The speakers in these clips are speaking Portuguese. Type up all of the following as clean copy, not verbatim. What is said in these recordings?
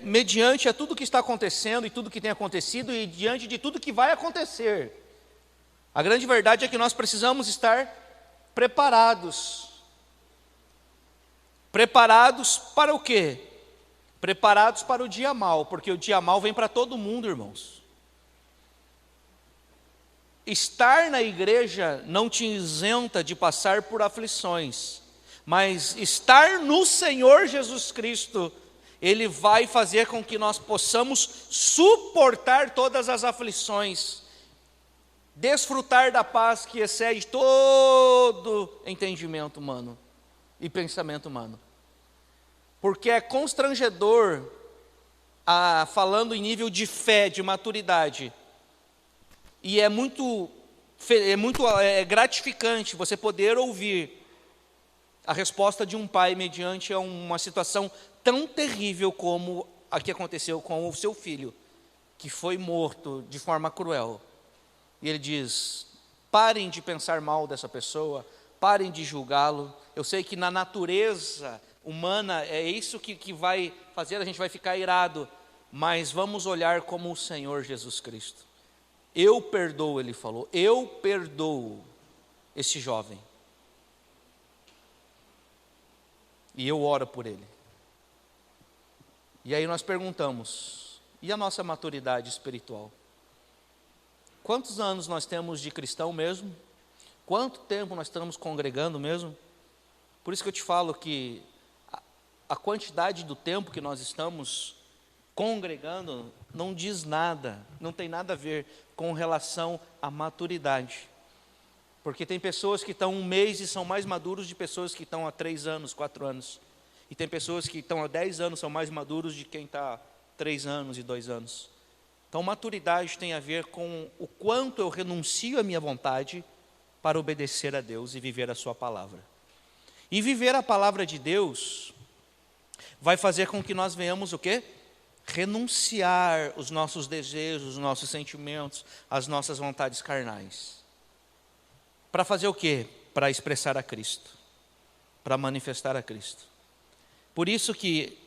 mediante a tudo que está acontecendo e tudo que tem acontecido e diante de tudo que vai acontecer. A grande verdade é que nós precisamos estar preparados. Preparados para o quê? Preparados para o dia mau, porque o dia mau vem para todo mundo, irmãos. Estar na igreja não te isenta de passar por aflições, mas estar no Senhor Jesus Cristo, Ele vai fazer com que nós possamos suportar todas as aflições, desfrutar da paz que excede todo entendimento humano e pensamento humano. Porque é constrangedor, falando em nível de fé, de maturidade, e é muito gratificante você poder ouvir a resposta de um pai mediante a uma situação tão terrível como a que aconteceu com o seu filho, que foi morto de forma cruel. E ele diz: parem de pensar mal dessa pessoa, parem de julgá-lo. Eu sei que na natureza humana é isso que vai fazer, a gente vai ficar irado, mas vamos olhar como o Senhor Jesus Cristo. Eu perdoo, ele falou, eu perdoo esse jovem. E eu oro por ele. E aí nós perguntamos, e a nossa maturidade espiritual? Quantos anos nós temos de cristão mesmo? Quanto tempo nós estamos congregando mesmo? Por isso que eu te falo que a quantidade do tempo que nós estamos congregando não diz nada, não tem nada a ver com relação à maturidade. Porque tem pessoas que estão 1 mês e são mais maduros de pessoas que estão há 3 anos, 4 anos. E tem pessoas que estão há 10 anos, são mais maduros de quem está há 3 anos e 2 anos. Então maturidade tem a ver com o quanto eu renuncio à minha vontade para obedecer a Deus e viver a sua palavra. E viver a palavra de Deus vai fazer com que nós venhamos o quê? Renunciar os nossos desejos, os nossos sentimentos, as nossas vontades carnais. Para fazer o quê? Para expressar a Cristo, para manifestar a Cristo. Por isso que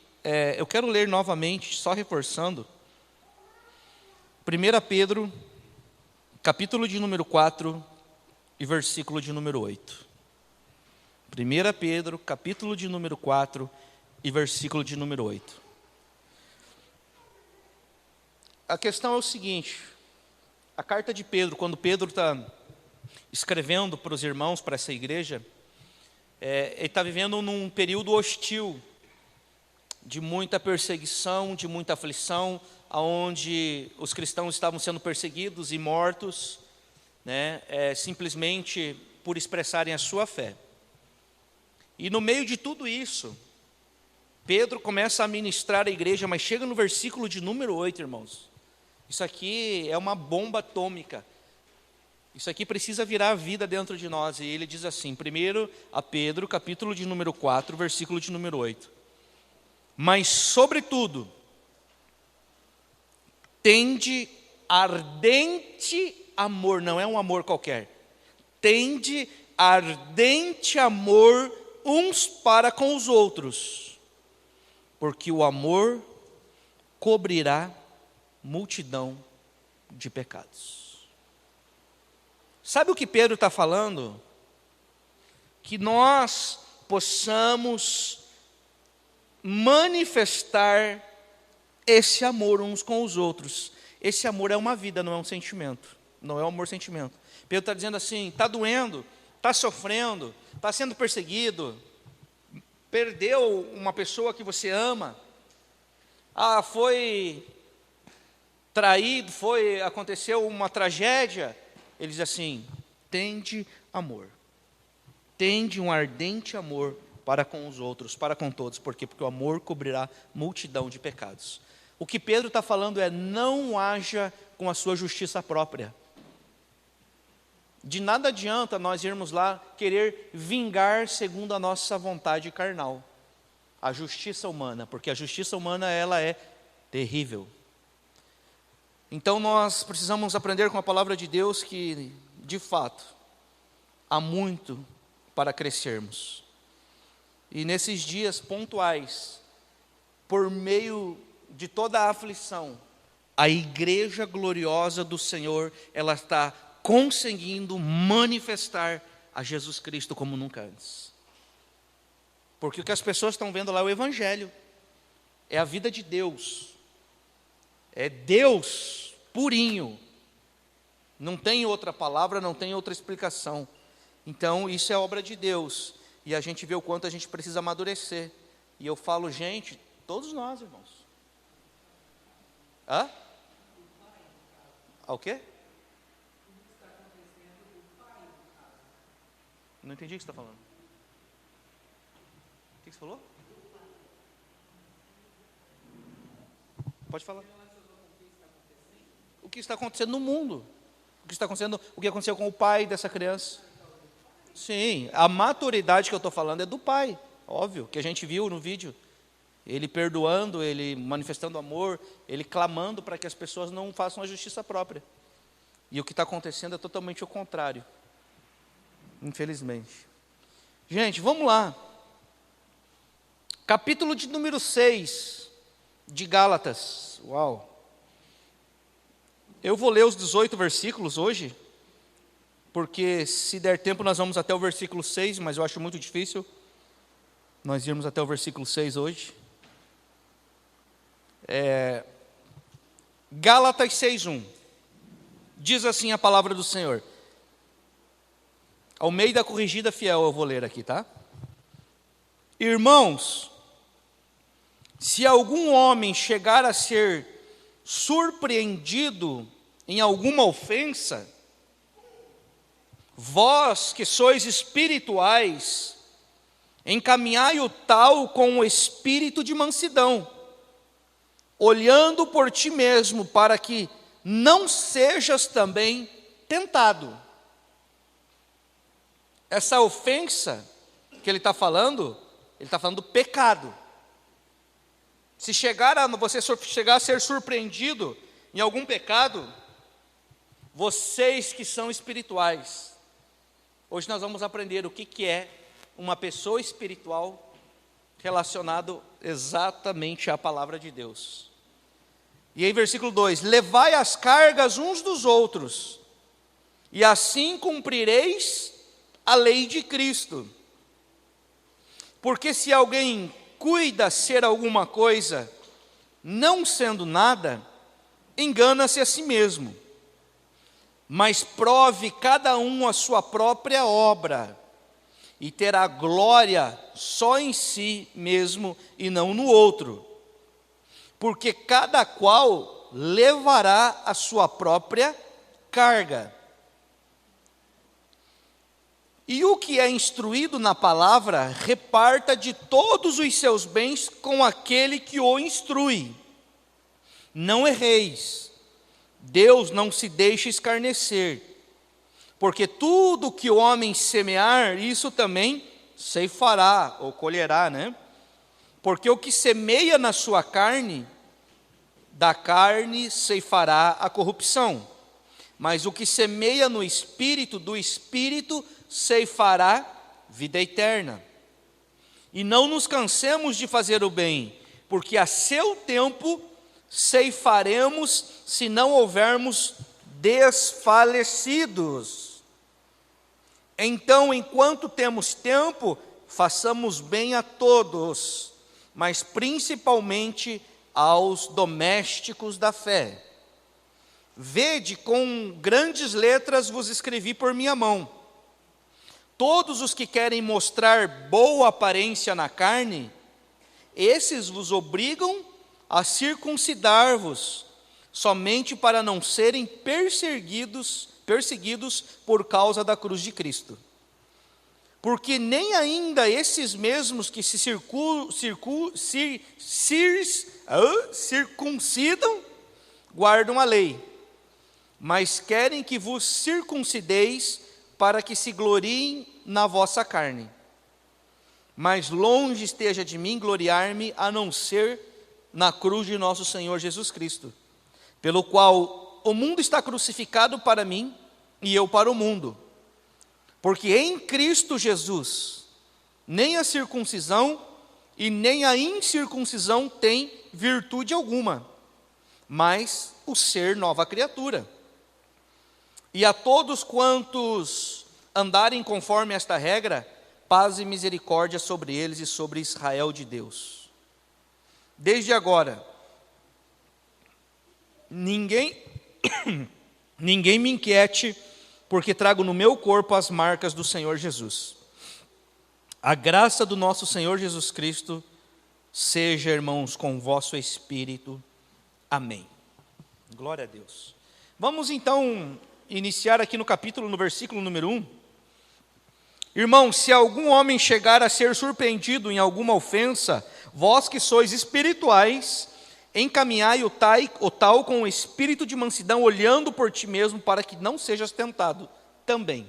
eu quero ler novamente, só reforçando, 1 Pedro, capítulo de número 4 e versículo de número 8. 1 Pedro, capítulo de número 4 e versículo de número 8. A questão é o seguinte, a carta de Pedro, quando Pedro está escrevendo para os irmãos, para essa igreja, ele está vivendo num período hostil, de muita perseguição, de muita aflição, onde os cristãos estavam sendo perseguidos e mortos, simplesmente por expressarem a sua fé. E no meio de tudo isso, Pedro começa a ministrar a igreja, mas chega no versículo de número 8, irmãos. Isso aqui é uma bomba atômica. Isso aqui precisa virar vida dentro de nós. E ele diz assim, 1 a Pedro, capítulo de número 4, versículo de número 8. Mas, sobretudo, tende ardente amor, não é um amor qualquer. Tende ardente amor uns para com os outros, porque o amor cobrirá multidão de pecados. Sabe o que Pedro está falando? Que nós possamos manifestar esse amor uns com os outros. Esse amor é uma vida, não é um sentimento. Não é um amor-sentimento. Pedro está dizendo assim, está doendo, está sofrendo, está sendo perseguido, perdeu uma pessoa que você ama, foi traído, aconteceu uma tragédia. Ele diz assim, tende amor, tende um ardente amor para com os outros, para com todos. Por quê? Porque o amor cobrirá multidão de pecados. O que Pedro está falando é, não haja com a sua justiça própria. De nada adianta nós irmos lá querer vingar segundo a nossa vontade carnal. A justiça humana, porque a justiça humana ela é terrível. Então nós precisamos aprender com a palavra de Deus que, de fato, há muito para crescermos. E nesses dias pontuais, por meio de toda a aflição, a igreja gloriosa do Senhor, ela está conseguindo manifestar a Jesus Cristo como nunca antes. Porque o que as pessoas estão vendo lá é o Evangelho, é a vida de Deus, é Deus purinho, não tem outra palavra, não tem outra explicação. Então isso é obra de Deus, e a gente vê o quanto a gente precisa amadurecer. E eu falo, gente, todos nós, irmãos. Hã? O quê? Não entendi o que você está falando. O que você falou? Pode falar. O que está acontecendo no mundo? O que está acontecendo? O que aconteceu com o pai dessa criança? Sim, a maturidade que eu estou falando é do pai, óbvio, que a gente viu no vídeo. Ele perdoando, ele manifestando amor, ele clamando para que as pessoas não façam a justiça própria. E o que está acontecendo é totalmente o contrário, infelizmente. Gente, vamos lá. Capítulo de número 6 de Gálatas. Uau! Eu vou ler os 18 versículos hoje, porque se der tempo nós vamos até o versículo 6, mas eu acho muito difícil nós irmos até o versículo 6 hoje. Gálatas 6:1. Diz assim a palavra do Senhor. Almeida Corrigida Fiel eu vou ler aqui, tá? Irmãos, se algum homem chegar a ser surpreendido em alguma ofensa, vós que sois espirituais, encaminhai o tal com o espírito de mansidão, olhando por ti mesmo, para que não sejas também tentado. Essa ofensa que ele está falando do pecado. Se você chegar a ser surpreendido em algum pecado, vocês que são espirituais, hoje nós vamos aprender o que é uma pessoa espiritual relacionado exatamente à palavra de Deus. E aí versículo 2, levai as cargas uns dos outros, e assim cumprireis a lei de Cristo. Porque se alguém cuida ser alguma coisa, não sendo nada, engana-se a si mesmo. Mas prove cada um a sua própria obra, e terá glória só em si mesmo e não no outro. Porque cada qual levará a sua própria carga. E o que é instruído na palavra, reparta de todos os seus bens com aquele que o instrui. Não erreis, Deus não se deixa escarnecer, porque tudo que o homem semear, isso também ceifará, ou colherá, né? Porque o que semeia na sua carne, da carne ceifará a corrupção, mas o que semeia no Espírito, do Espírito ceifará vida eterna. E não nos cansemos de fazer o bem, porque a seu tempo ceifaremos, se não houvermos desfalecidos. Então, enquanto temos tempo, façamos bem a todos, mas principalmente aos domésticos da fé. Vede, com grandes letras vos escrevi por minha mão. Todos os que querem mostrar boa aparência na carne, esses vos obrigam a circuncidar-vos, somente para não serem perseguidos por causa da cruz de Cristo. Porque nem ainda esses mesmos que se circuncidam guardam a lei, mas querem que vos circuncideis para que se gloriem na vossa carne. Mas longe esteja de mim gloriar-me, a não ser na cruz de nosso Senhor Jesus Cristo, pelo qual o mundo está crucificado para mim e eu para o mundo. Porque em Cristo Jesus, nem a circuncisão e nem a incircuncisão tem virtude alguma, mas o ser nova criatura. E a todos quantos andarem conforme esta regra, paz e misericórdia sobre eles e sobre Israel de Deus. Desde agora, ninguém me inquiete, porque trago no meu corpo as marcas do Senhor Jesus. A graça do nosso Senhor Jesus Cristo seja, irmãos, com o vosso espírito. Amém. Glória a Deus. Vamos então iniciar aqui no versículo número 1. Irmãos, se algum homem chegar a ser surpreendido em alguma ofensa, vós que sois espirituais, encaminhai o tal com o espírito de mansidão, olhando por ti mesmo, para que não sejas tentado também.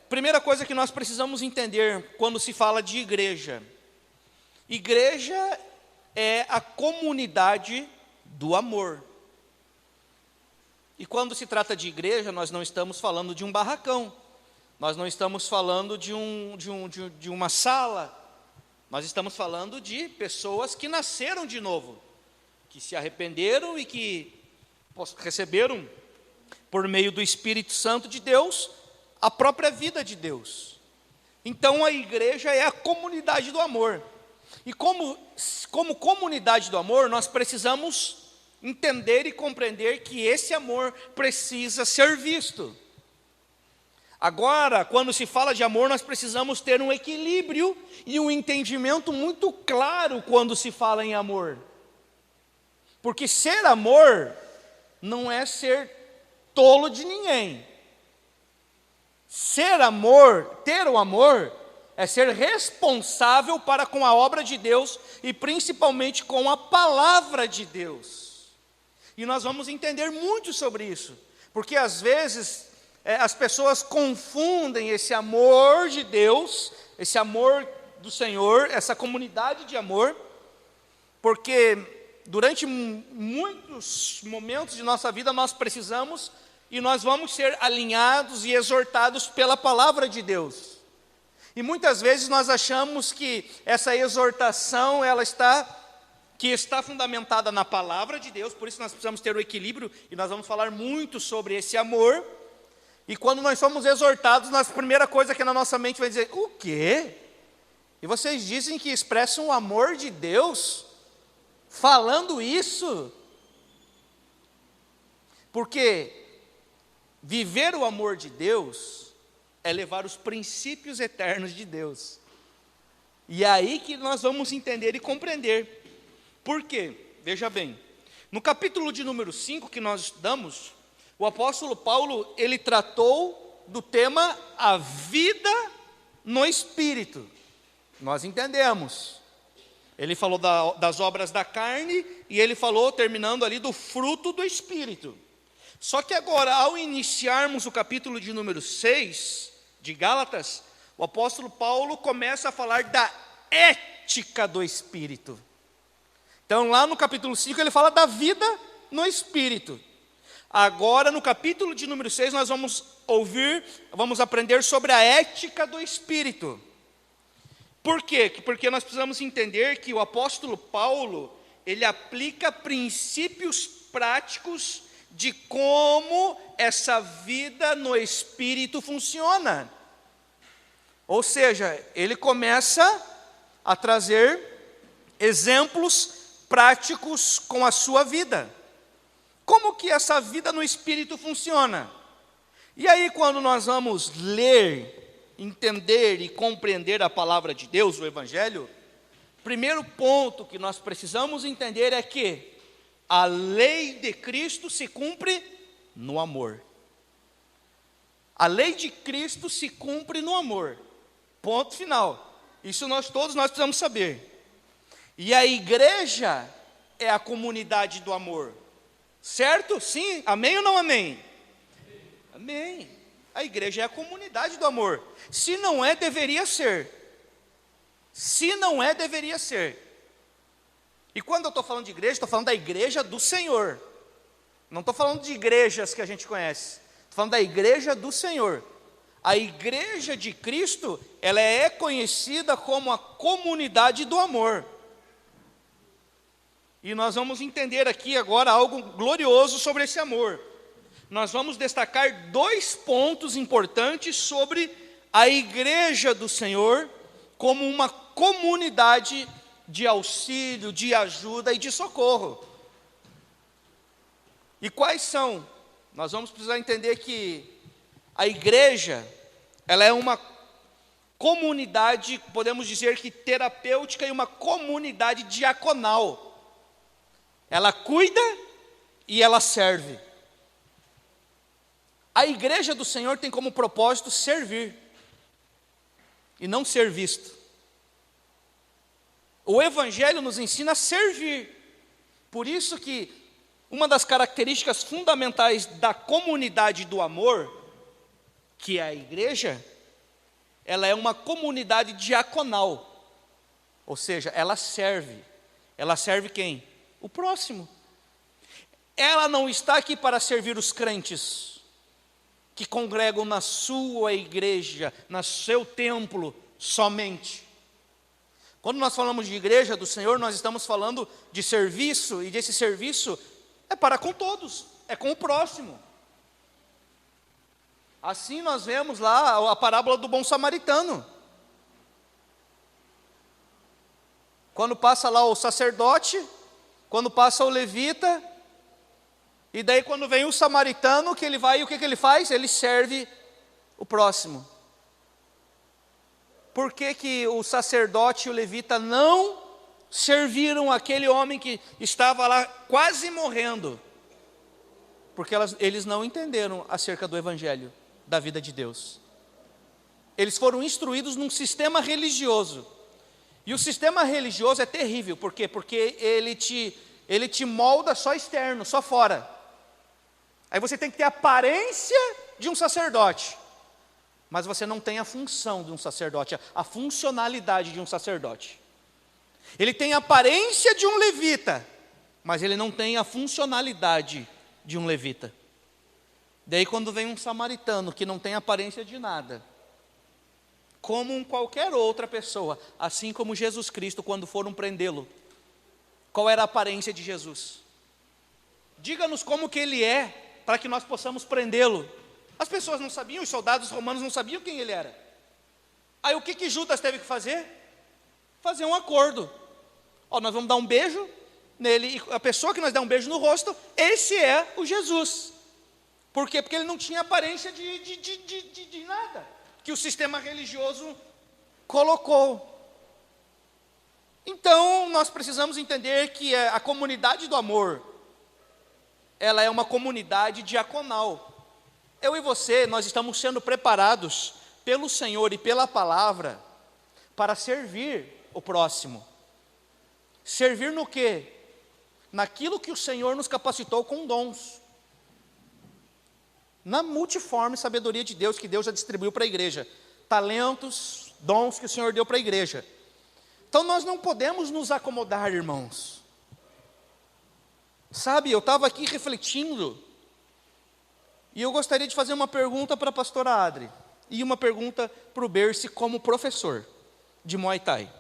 Primeira coisa que nós precisamos entender quando se fala de igreja. Igreja é a comunidade do amor. E quando se trata de igreja, nós não estamos falando de um barracão. Nós não estamos falando de uma sala. Nós estamos falando de pessoas que nasceram de novo, que se arrependeram e que receberam, por meio do Espírito Santo de Deus, a própria vida de Deus. Então a igreja é a comunidade do amor. E como comunidade do amor, nós precisamos entender e compreender que esse amor precisa ser visto. Agora, quando se fala de amor, nós precisamos ter um equilíbrio e um entendimento muito claro quando se fala em amor. Porque ser amor não é ser tolo de ninguém. Ser amor, ter o amor, é ser responsável para com a obra de Deus e principalmente com a palavra de Deus. E nós vamos entender muito sobre isso, porque às vezes as pessoas confundem esse amor de Deus, esse amor do Senhor, essa comunidade de amor, porque durante muitos momentos de nossa vida nós precisamos e nós vamos ser alinhados e exortados pela palavra de Deus. E muitas vezes nós achamos que essa exortação que está fundamentada na palavra de Deus, por isso nós precisamos ter o equilíbrio, e nós vamos falar muito sobre esse amor. E quando nós somos exortados, a primeira coisa que na nossa mente vai dizer: o quê? E vocês dizem que expressam o amor de Deus falando isso? Porque viver o amor de Deus é levar os princípios eternos de Deus. E é aí que nós vamos entender e compreender. Por quê? Veja bem, no capítulo de número 5 que nós estudamos, o apóstolo Paulo, ele tratou do tema a vida no Espírito. Nós entendemos. Ele falou das obras da carne e ele falou, terminando ali, do fruto do Espírito. Só que agora, ao iniciarmos o capítulo de número 6 de Gálatas, o apóstolo Paulo começa a falar da ética do Espírito. Então lá no capítulo 5 ele fala da vida no Espírito. Agora no capítulo de número 6 nós vamos aprender sobre a ética do Espírito. Por quê? Porque nós precisamos entender que o apóstolo Paulo, ele aplica princípios práticos de como essa vida no Espírito funciona. Ou seja, ele começa a trazer exemplos práticos com a sua vida. Como que essa vida no Espírito funciona? E aí, quando nós vamos ler, entender e compreender a palavra de Deus, o Evangelho, primeiro ponto que nós precisamos entender é que a lei de Cristo se cumpre no amor. A lei de Cristo se cumpre no amor. Ponto final. Isso todos nós precisamos saber. E a igreja é a comunidade do amor. Certo? Sim? Amém ou não amém? Amém. A igreja é a comunidade do amor. Se não é, deveria ser. Se não é, deveria ser. E quando eu estou falando de igreja, estou falando da igreja do Senhor. Não estou falando de igrejas que a gente conhece. Estou falando da igreja do Senhor. A igreja de Cristo, ela é conhecida como a comunidade do amor. E nós vamos entender aqui agora algo glorioso sobre esse amor. Nós vamos destacar 2 pontos importantes sobre a igreja do Senhor como uma comunidade de auxílio, de ajuda e de socorro. E quais são? Nós vamos precisar entender que a igreja, ela é uma comunidade, podemos dizer que terapêutica, e uma comunidade diaconal. Ela cuida e ela serve. A igreja do Senhor tem como propósito servir e não ser visto. O Evangelho nos ensina a servir. Por isso que uma das características fundamentais da comunidade do amor, que é a igreja, ela é uma comunidade diaconal. Ou seja, ela serve. Ela serve quem? O próximo. Ela não está aqui para servir os crentes que congregam na sua igreja, no seu templo somente. Quando nós falamos de igreja do Senhor, nós estamos falando de serviço, e desse serviço é para com todos, é com o próximo. Assim nós vemos lá a parábola do bom samaritano. Quando passa lá o sacerdote, quando passa o levita, e daí quando vem o samaritano, que ele vai, e o que ele faz? Ele serve o próximo. Por que que o sacerdote e o levita não serviram aquele homem que estava lá quase morrendo? Porque eles não entenderam acerca do Evangelho, da vida de Deus. Eles foram instruídos num sistema religioso. E o sistema religioso é terrível. Por quê? Porque ele te molda só externo, só fora. Aí você tem que ter a aparência de um sacerdote, mas você não tem a função de um sacerdote, a funcionalidade de um sacerdote. Ele tem a aparência de um levita, mas ele não tem a funcionalidade de um levita. Daí quando vem um samaritano que não tem aparência de nada, como qualquer outra pessoa, assim como Jesus Cristo, quando foram prendê-lo, qual era a aparência de Jesus? Diga-nos como que ele é, para que nós possamos prendê-lo. As pessoas não sabiam, os soldados romanos não sabiam quem ele era. Aí o que Judas teve que fazer? Fazer um acordo. Nós vamos dar um beijo nele, e a pessoa que nós dá um beijo no rosto, esse é o Jesus. Por quê? Porque ele não tinha aparência de nada, que o sistema religioso colocou. Então, nós precisamos entender que a comunidade do amor, ela é uma comunidade diaconal. Eu e você, nós estamos sendo preparados pelo Senhor e pela palavra para servir o próximo. Servir no quê? Naquilo que o Senhor nos capacitou com dons. Na multiforme sabedoria de Deus, que Deus já distribuiu para a igreja. Talentos, dons que o Senhor deu para a igreja. Então nós não podemos nos acomodar, irmãos. Sabe, eu estava aqui refletindo, e eu gostaria de fazer uma pergunta para a pastora Adri, e uma pergunta para o Berce como professor de Muay Thai.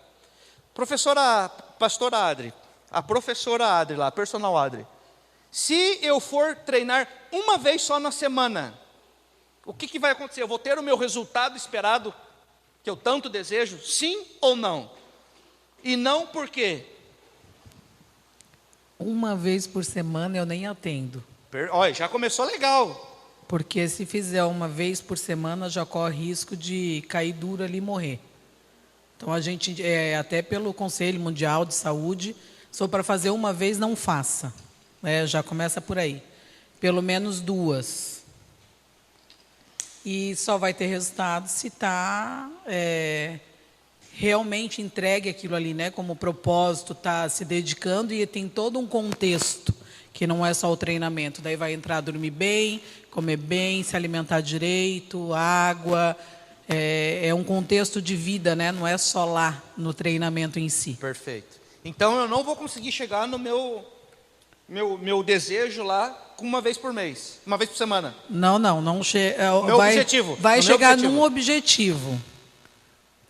Pastora Adri, a professora Adri lá, a personal Adri, se eu for treinar uma vez só na semana, o que vai acontecer? Eu vou ter o meu resultado esperado, que eu tanto desejo, sim ou não? E não por quê? Uma vez por semana eu nem atendo. Olha, já começou legal. Porque se fizer uma vez por semana, já corre risco de cair duro ali e morrer. Então a gente, até pelo Conselho Mundial de Saúde, só para fazer uma vez não faça. Já começa por aí. Pelo menos 2. E só vai ter resultado se está realmente entregue aquilo ali, como propósito, está se dedicando, e tem todo um contexto, que não é só o treinamento. Daí vai entrar dormir bem, comer bem, se alimentar direito, água, é um contexto de vida, não é só lá no treinamento em si. Perfeito. Então eu não vou conseguir chegar no meu meu desejo lá com uma vez por mês, uma vez por semana. Não chega. Objetivo. Vai chegar num objetivo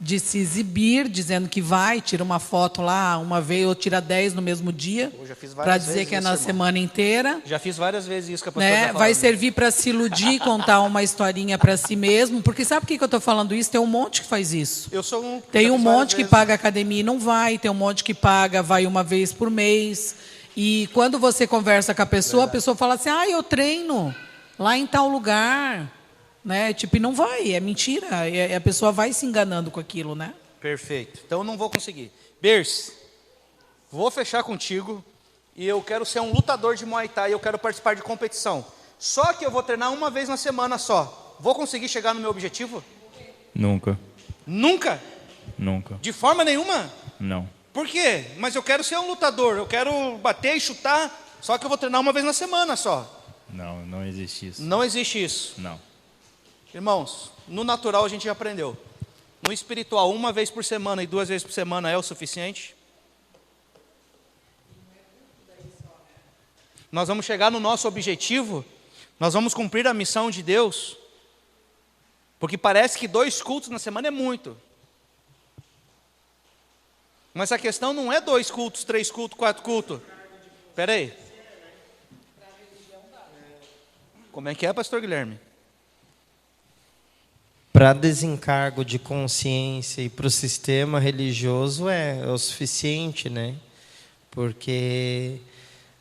de se exibir, dizendo que vai, tira uma foto lá uma vez ou tira 10 no mesmo dia, para dizer que é na semana inteira. Já fiz várias vezes isso que a pastora vai servir para se iludir, contar uma historinha para si mesmo, porque sabe por que eu estou falando isso? Tem um monte que faz isso. Tem um monte que paga academia e não vai, tem um monte que paga, vai uma vez por mês. E quando você conversa com a pessoa fala assim, eu treino lá em tal lugar. Né? Tipo, e não vai, é mentira. E a pessoa vai se enganando com aquilo, né? Perfeito. Então eu não vou conseguir. Berce, vou fechar contigo e eu quero ser um lutador de Muay Thai, eu quero participar de competição. Só que eu vou treinar uma vez na semana só. Vou conseguir chegar no meu objetivo? Nunca. Nunca? Nunca. De forma nenhuma? Não. Por quê? Mas eu quero ser um lutador, eu quero bater e chutar, só que eu vou treinar uma vez na semana só. Não existe isso. Não existe isso. Não. Irmãos, no natural a gente já aprendeu. No espiritual, uma vez por semana e 2 vezes por semana é o suficiente? Nós vamos chegar no nosso objetivo? Nós vamos cumprir a missão de Deus? Porque parece que 2 cultos na semana é muito. Mas a questão não é 2 cultos, 3 cultos, 4 cultos. Espera aí. Como é que é, pastor Guilherme? Para desencargo de consciência e para o sistema religioso é o suficiente, né? Porque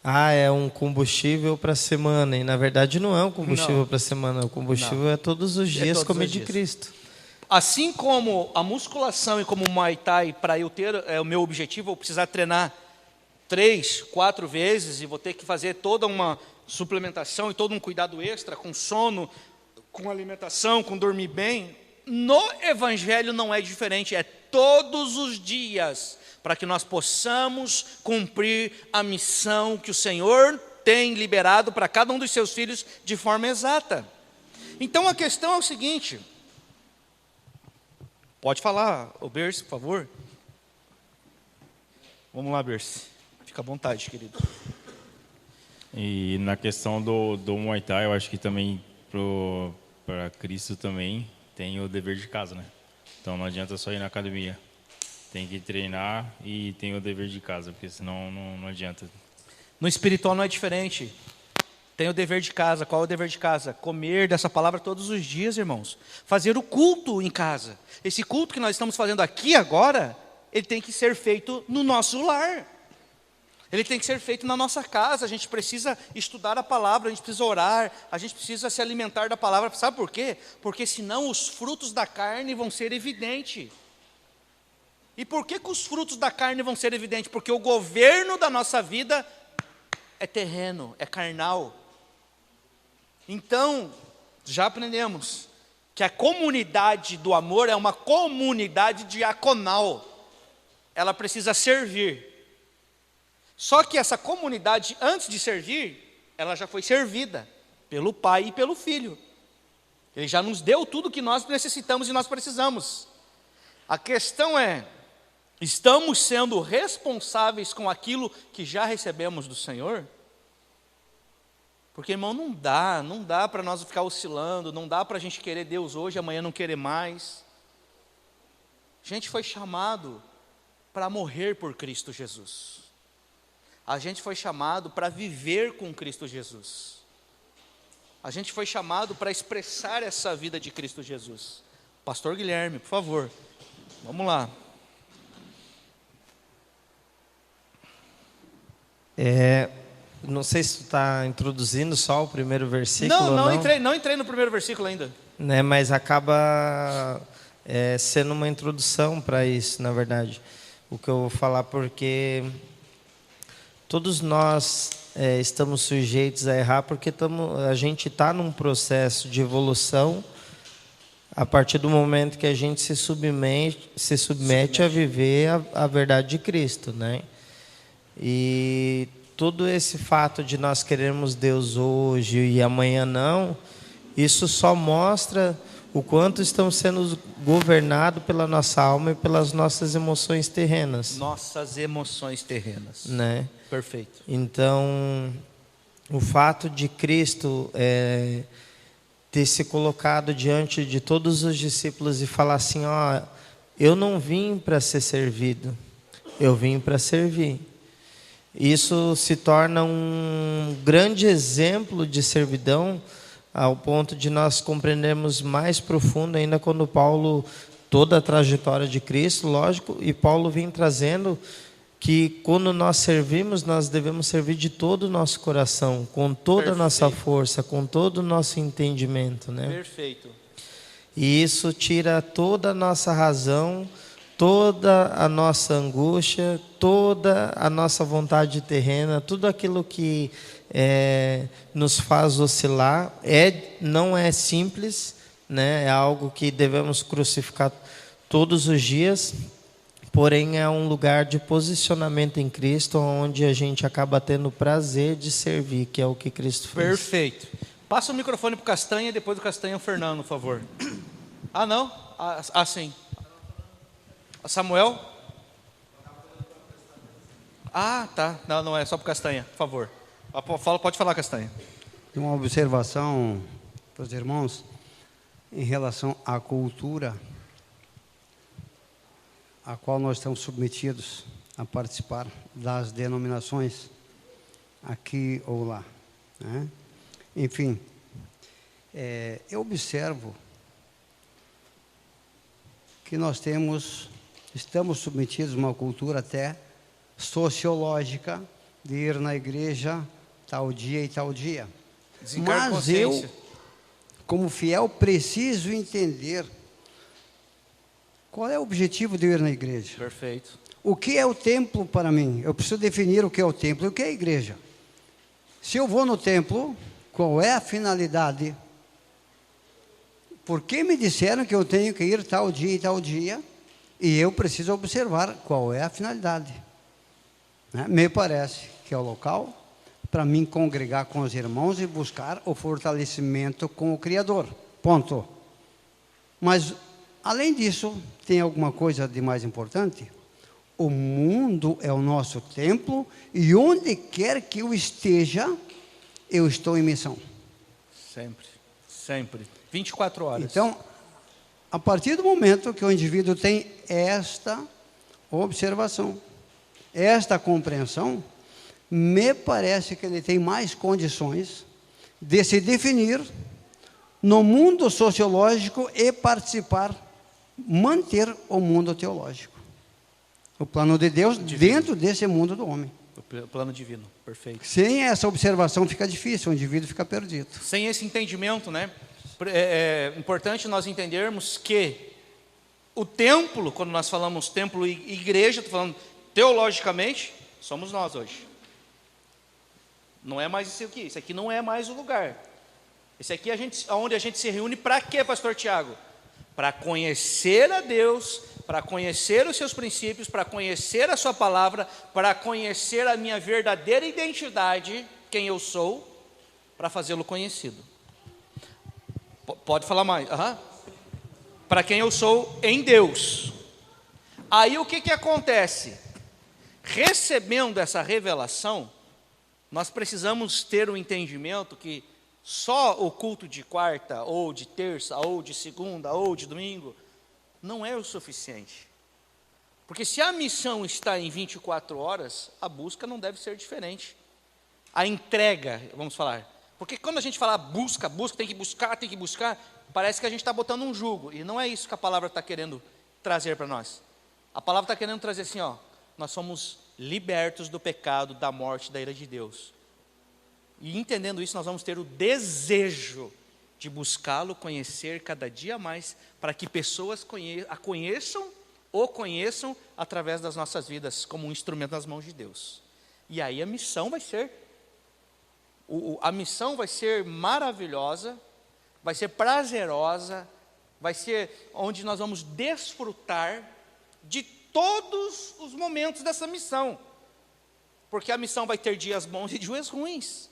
é um combustível para a semana, e na verdade não é um combustível para a semana, o combustível é todos os dias comer de Cristo. Assim como a musculação e como o Muay Thai, para eu ter o meu objetivo, eu vou precisar treinar 3, 4 vezes e vou ter que fazer toda uma suplementação e todo um cuidado extra com sono, com alimentação, com dormir bem. No Evangelho não é diferente, é todos os dias, para que nós possamos cumprir a missão que o Senhor tem liberado para cada um dos seus filhos de forma exata. Então a questão é o seguinte, pode falar, o Berce, por favor. Vamos lá, Berce, fica à vontade, querido. E na questão do Muay Thai, eu acho que também para Cristo também tem o dever de casa, né? Então não adianta só ir na academia. Tem que treinar e tem o dever de casa, porque senão não adianta. No espiritual não é diferente. Tem o dever de casa. Qual é o dever de casa? Comer dessa palavra todos os dias, irmãos. Fazer o culto em casa. Esse culto que nós estamos fazendo aqui agora, ele tem que ser feito no nosso lar. Ele tem que ser feito na nossa casa. A gente precisa estudar a palavra, a gente precisa orar, a gente precisa se alimentar da palavra. Sabe por quê? Porque senão os frutos da carne vão ser evidentes. E por que os frutos da carne vão ser evidentes? Porque o governo da nossa vida é terreno, é carnal. Então, já aprendemos que a comunidade do amor é uma comunidade diaconal. Ela precisa servir. Só que essa comunidade, antes de servir, ela já foi servida pelo Pai e pelo Filho. Ele já nos deu tudo que nós necessitamos e nós precisamos. A questão é, estamos sendo responsáveis com aquilo que já recebemos do Senhor? Porque, irmão, não dá para nós ficar oscilando, não dá para a gente querer Deus hoje, amanhã não querer mais. A gente foi chamado para morrer por Cristo Jesus. A gente foi chamado para viver com Cristo Jesus. A gente foi chamado para expressar essa vida de Cristo Jesus. Pastor Guilherme, por favor, vamos lá. Não sei se tu está introduzindo só o primeiro versículo. Não entrei no primeiro versículo ainda. Né, mas acaba sendo uma introdução para isso, na verdade. O que eu vou falar, porque todos nós estamos sujeitos a errar, porque a gente está num processo de evolução a partir do momento que a gente se submete a viver a verdade de Cristo, né? E todo esse fato de nós querermos Deus hoje e amanhã não, isso só mostra o quanto estamos sendo governados pela nossa alma e pelas nossas emoções terrenas. Nossas emoções terrenas. Né? Perfeito. Então, o fato de Cristo ter se colocado diante de todos os discípulos e falar assim, ó, eu não vim para ser servido, eu vim para servir. Isso se torna um grande exemplo de servidão, ao ponto de nós compreendermos mais profundo ainda quando Paulo, toda a trajetória de Cristo, lógico, e Paulo vem trazendo que quando nós servimos, nós devemos servir de todo o nosso coração, com toda a nossa força, com todo o nosso entendimento, né? Perfeito. E isso tira toda a nossa razão, toda a nossa angústia, toda a nossa vontade terrena, tudo aquilo que nos faz oscilar, não é simples, né? É algo que devemos crucificar todos os dias, porém é um lugar de posicionamento em Cristo, onde a gente acaba tendo o prazer de servir, que é o que Cristo fez. Perfeito. Passa o microfone para o Castanha, depois do Castanha o Fernando, por favor. Ah, não? Ah, sim. Samuel? Ah, tá. Não, não é só para o Castanha, por favor. Pode falar, Castanha. Uma observação para os irmãos em relação à cultura a qual nós estamos submetidos a participar das denominações aqui ou lá, né? Enfim, eu observo que nós estamos submetidos a uma cultura até sociológica de ir na igreja tal dia e tal dia. Mas eu, como fiel, preciso entender qual é o objetivo de eu ir na igreja. Perfeito. O que é o templo para mim? Eu preciso definir o que é o templo e o que é a igreja. Se eu vou no templo, qual é a finalidade? Por que me disseram que eu tenho que ir tal dia e tal dia? E eu preciso observar qual é a finalidade. Né? Me parece que é o local para mim congregar com os irmãos e buscar o fortalecimento com o Criador. Ponto. Mas, além disso, tem alguma coisa de mais importante? O mundo é o nosso templo e onde quer que eu esteja, eu estou em missão. Sempre, sempre. 24 horas. Então, a partir do momento que o indivíduo tem esta observação, esta compreensão, me parece que ele tem mais condições de se definir no mundo sociológico e participar, manter o mundo teológico. O plano de Deus dentro desse mundo do homem. O plano divino, perfeito. Sem essa observação fica difícil, o indivíduo fica perdido. Sem esse entendimento, né? É importante nós entendermos que o templo, quando nós falamos templo e igreja, estou falando teologicamente, somos nós hoje. Não é mais isso aqui não é mais o lugar. Esse aqui é onde a gente se reúne para quê, pastor Tiago? Para conhecer a Deus, para conhecer os seus princípios, para conhecer a sua palavra, para conhecer a minha verdadeira identidade, quem eu sou, para fazê-lo conhecido. Pode falar mais. Para quem eu sou em Deus. Aí o que acontece? Recebendo essa revelação, nós precisamos ter um entendimento que só o culto de quarta, ou de terça, ou de segunda, ou de domingo, não é o suficiente. Porque se a missão está em 24 horas, a busca não deve ser diferente. A entrega, vamos falar. Porque quando a gente fala busca, tem que buscar, parece que a gente está botando um jugo. E não é isso que a palavra está querendo trazer para nós. A palavra está querendo trazer assim, nós somos libertos do pecado, da morte, da ira de Deus. E entendendo isso, nós vamos ter o desejo de buscá-lo, conhecer cada dia mais, para que pessoas conheçam através das nossas vidas, como um instrumento nas mãos de Deus. E aí a missão vai ser maravilhosa, vai ser prazerosa, vai ser onde nós vamos desfrutar de todos os momentos dessa missão. Porque a missão vai ter dias bons e dias ruins.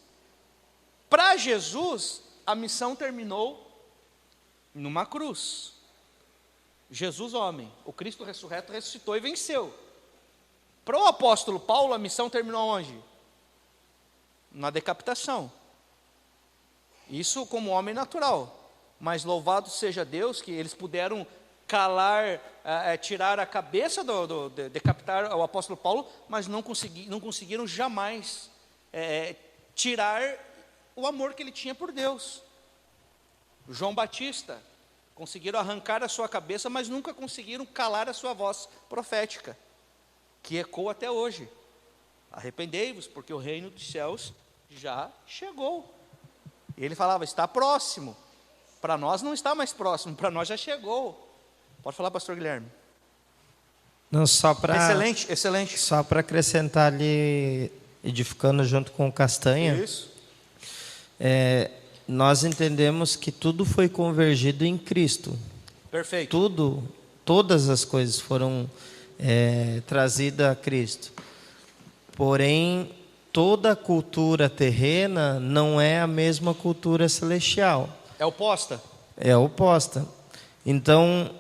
Para Jesus, a missão terminou numa cruz. Jesus, homem, o Cristo ressurreto, ressuscitou e venceu. Para o apóstolo Paulo, a missão terminou onde? Na decapitação. Isso como homem natural. Mas louvado seja Deus que eles puderam calar, tirar a cabeça, decapitar o apóstolo Paulo, mas não conseguiram jamais tirar o amor que ele tinha por Deus. João Batista, conseguiram arrancar a sua cabeça, mas nunca conseguiram calar a sua voz profética, que ecoa até hoje. Arrependei-vos, porque o reino dos céus já chegou. E ele falava, está próximo. Para nós não está mais próximo, para nós já chegou. Pode falar, pastor Guilherme. Não, só para excelente, excelente. Só para acrescentar ali, edificando junto com o Castanha. Isso. Nós entendemos que tudo foi convergido em Cristo. Perfeito. Todas as coisas foram trazidas a Cristo. Porém, toda a cultura terrena não é a mesma cultura celestial. É oposta? É oposta. Então,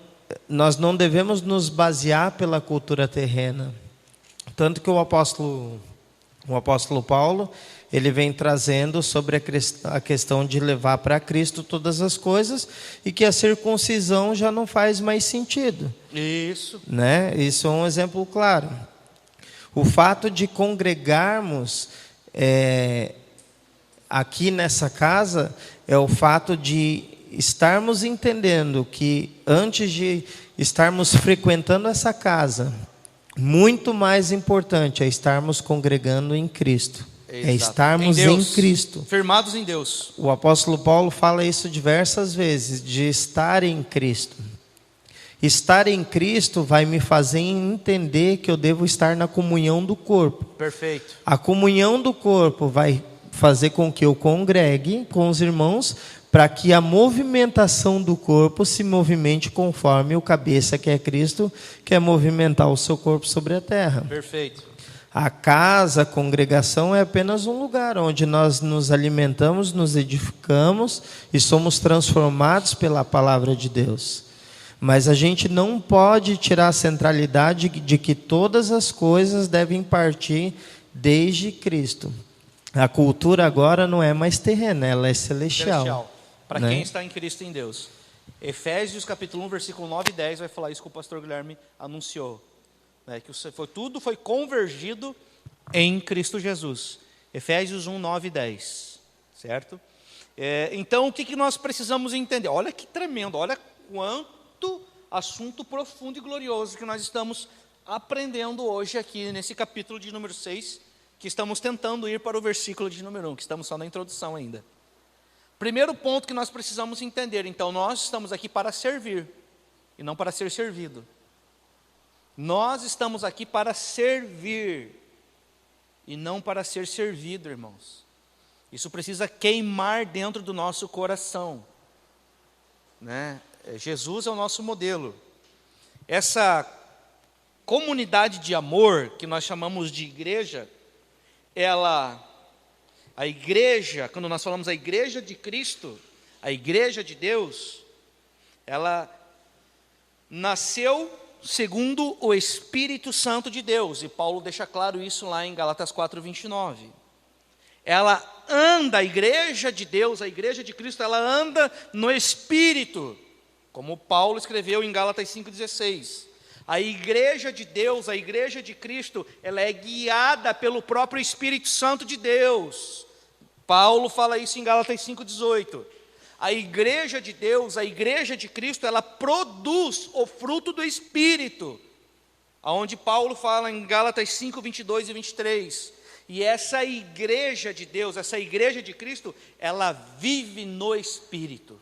nós não devemos nos basear pela cultura terrena. Tanto que o apóstolo Paulo, ele vem trazendo sobre a questão de levar para Cristo todas as coisas e que a circuncisão já não faz mais sentido. Isso. Né? Isso é um exemplo claro. O fato de congregarmos aqui nessa casa é o fato de estarmos entendendo que antes de estarmos frequentando essa casa, muito mais importante é estarmos congregando em Cristo. Exato. É estarmos em Cristo. Firmados em Deus. O apóstolo Paulo fala isso diversas vezes, de estar em Cristo. Estar em Cristo vai me fazer entender que eu devo estar na comunhão do corpo. Perfeito. A comunhão do corpo vai fazer com que eu congregue com os irmãos, para que a movimentação do corpo se movimente conforme o cabeça, que é Cristo, que é movimentar o seu corpo sobre a terra. Perfeito. A casa, a congregação é apenas um lugar onde nós nos alimentamos, nos edificamos e somos transformados pela palavra de Deus. Mas a gente não pode tirar a centralidade de que todas as coisas devem partir desde Cristo. A cultura agora não é mais terrena, ela é celestial. Para quem está em Cristo em Deus. Efésios capítulo 1, versículo 9 e 10 vai falar isso que o pastor Guilherme anunciou. Que tudo foi convergido em Cristo Jesus. Efésios 1, 9 e 10. Certo? Então, o que nós precisamos entender? Olha que tremendo, olha quanto assunto profundo e glorioso que nós estamos aprendendo hoje aqui nesse capítulo de número 6, que estamos tentando ir para o versículo de número 1, que estamos só na introdução ainda. Primeiro ponto que nós precisamos entender, então, nós estamos aqui para servir, e não para ser servido. Nós estamos aqui para servir, e não para ser servido, irmãos. Isso precisa queimar dentro do nosso coração. Jesus é o nosso modelo. Essa comunidade de amor, que nós chamamos de igreja, a igreja, quando nós falamos a igreja de Cristo, a igreja de Deus, ela nasceu segundo o Espírito Santo de Deus, e Paulo deixa claro isso lá em Gálatas 4, 29. Ela anda, a igreja de Deus, a igreja de Cristo, ela anda no Espírito, como Paulo escreveu em Gálatas 5,16. A igreja de Deus, a igreja de Cristo, ela é guiada pelo próprio Espírito Santo de Deus. Paulo fala isso em Gálatas 5,18. A igreja de Deus, a igreja de Cristo, ela produz o fruto do Espírito. Aonde Paulo fala em Gálatas 5, 22 e 23. E essa igreja de Deus, essa igreja de Cristo, ela vive no Espírito.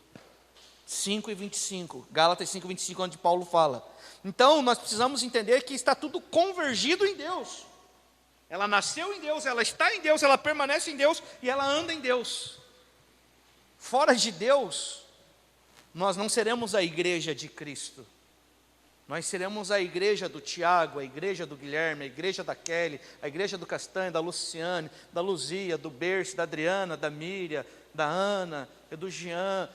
5 e 25, Gálatas 5, 25, onde Paulo fala. Então, nós precisamos entender que está tudo convergido em Deus. Ela nasceu em Deus, ela está em Deus, ela permanece em Deus e ela anda em Deus. Fora de Deus, nós não seremos a igreja de Cristo. Nós seremos a igreja do Tiago, a igreja do Guilherme, a igreja da Kelly, a igreja do Castanho, da Luciane, da Luzia, do Berce, da Adriana, da Miriam, da Ana, do Jean,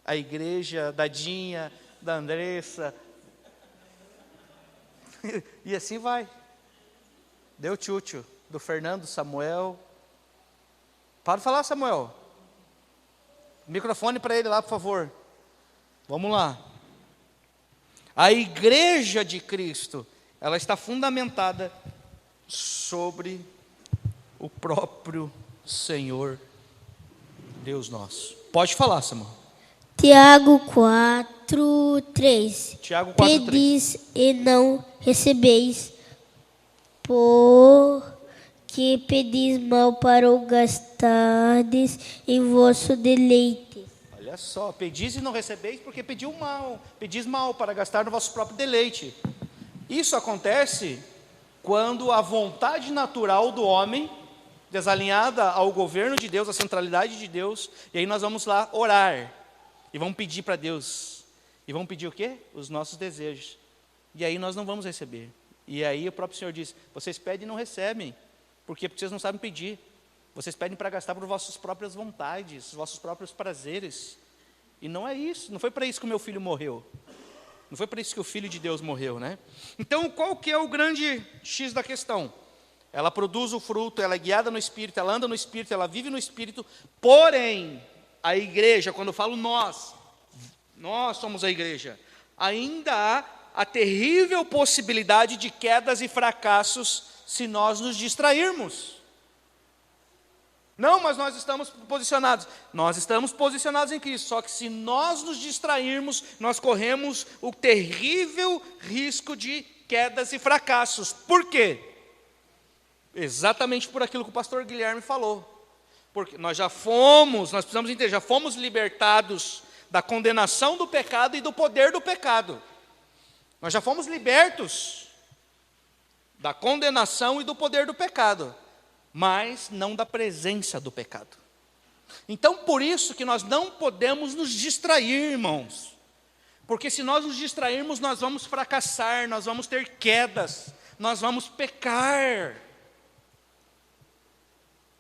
a igreja da Dinha, da Andressa. E assim vai. Deu tchutchu, do Fernando, Samuel. Para de falar, Samuel. Microfone para ele lá, por favor. Vamos lá. A igreja de Cristo, ela está fundamentada sobre o próprio Senhor, Deus nosso. Pode falar, Samuel. Tiago 4:3. Tiago 4:3. Pedis e não recebeis, porque pedis mal para o gastardes em vosso deleite. Olha só, pedis e não recebeis porque pediu mal. Pedis mal para gastar no vosso próprio deleite. Isso acontece quando a vontade natural do homem, desalinhada ao governo de Deus, à centralidade de Deus, e aí nós vamos lá orar, e vamos pedir para Deus, e vamos pedir o quê? Os nossos desejos, e aí nós não vamos receber, e aí o próprio Senhor diz, vocês pedem e não recebem, porque vocês não sabem pedir, vocês pedem para gastar por vossas próprias vontades, vossos próprios prazeres, e não é isso, não foi para isso que o meu filho morreu, não foi para isso que o Filho de Deus morreu, né? Então, qual que é o grande X da questão? Ela produz o fruto, ela é guiada no Espírito, ela anda no Espírito, ela vive no Espírito, porém, a igreja, quando eu falo nós somos a igreja, ainda há a terrível possibilidade de quedas e fracassos se nós nos distrairmos. Não, mas nós estamos posicionados. Nós estamos posicionados em Cristo, só que se nós nos distrairmos, nós corremos o terrível risco de quedas e fracassos. Por quê? Exatamente por aquilo que o pastor Guilherme falou. Porque nós precisamos entender, já fomos libertados da condenação do pecado e do poder do pecado. Nós já fomos libertos da condenação e do poder do pecado, mas não da presença do pecado. Então, por isso que nós não podemos nos distrair, irmãos. Porque se nós nos distrairmos, nós vamos fracassar, nós vamos ter quedas, nós vamos pecar.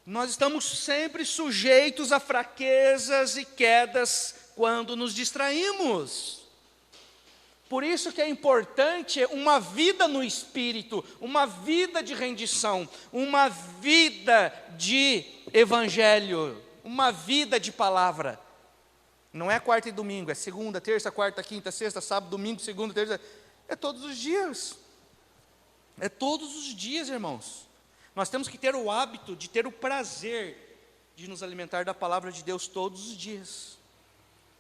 Nós estamos sempre sujeitos a fraquezas e quedas quando nos distraímos. Por isso que é importante uma vida no Espírito, uma vida de rendição, uma vida de evangelho, uma vida de palavra. Não é quarta e domingo, é segunda, terça, quarta, quinta, sexta, sábado, domingo, segunda, terça. É todos os dias. É todos os dias, irmãos. Nós temos que ter o hábito de ter o prazer de nos alimentar da palavra de Deus todos os dias.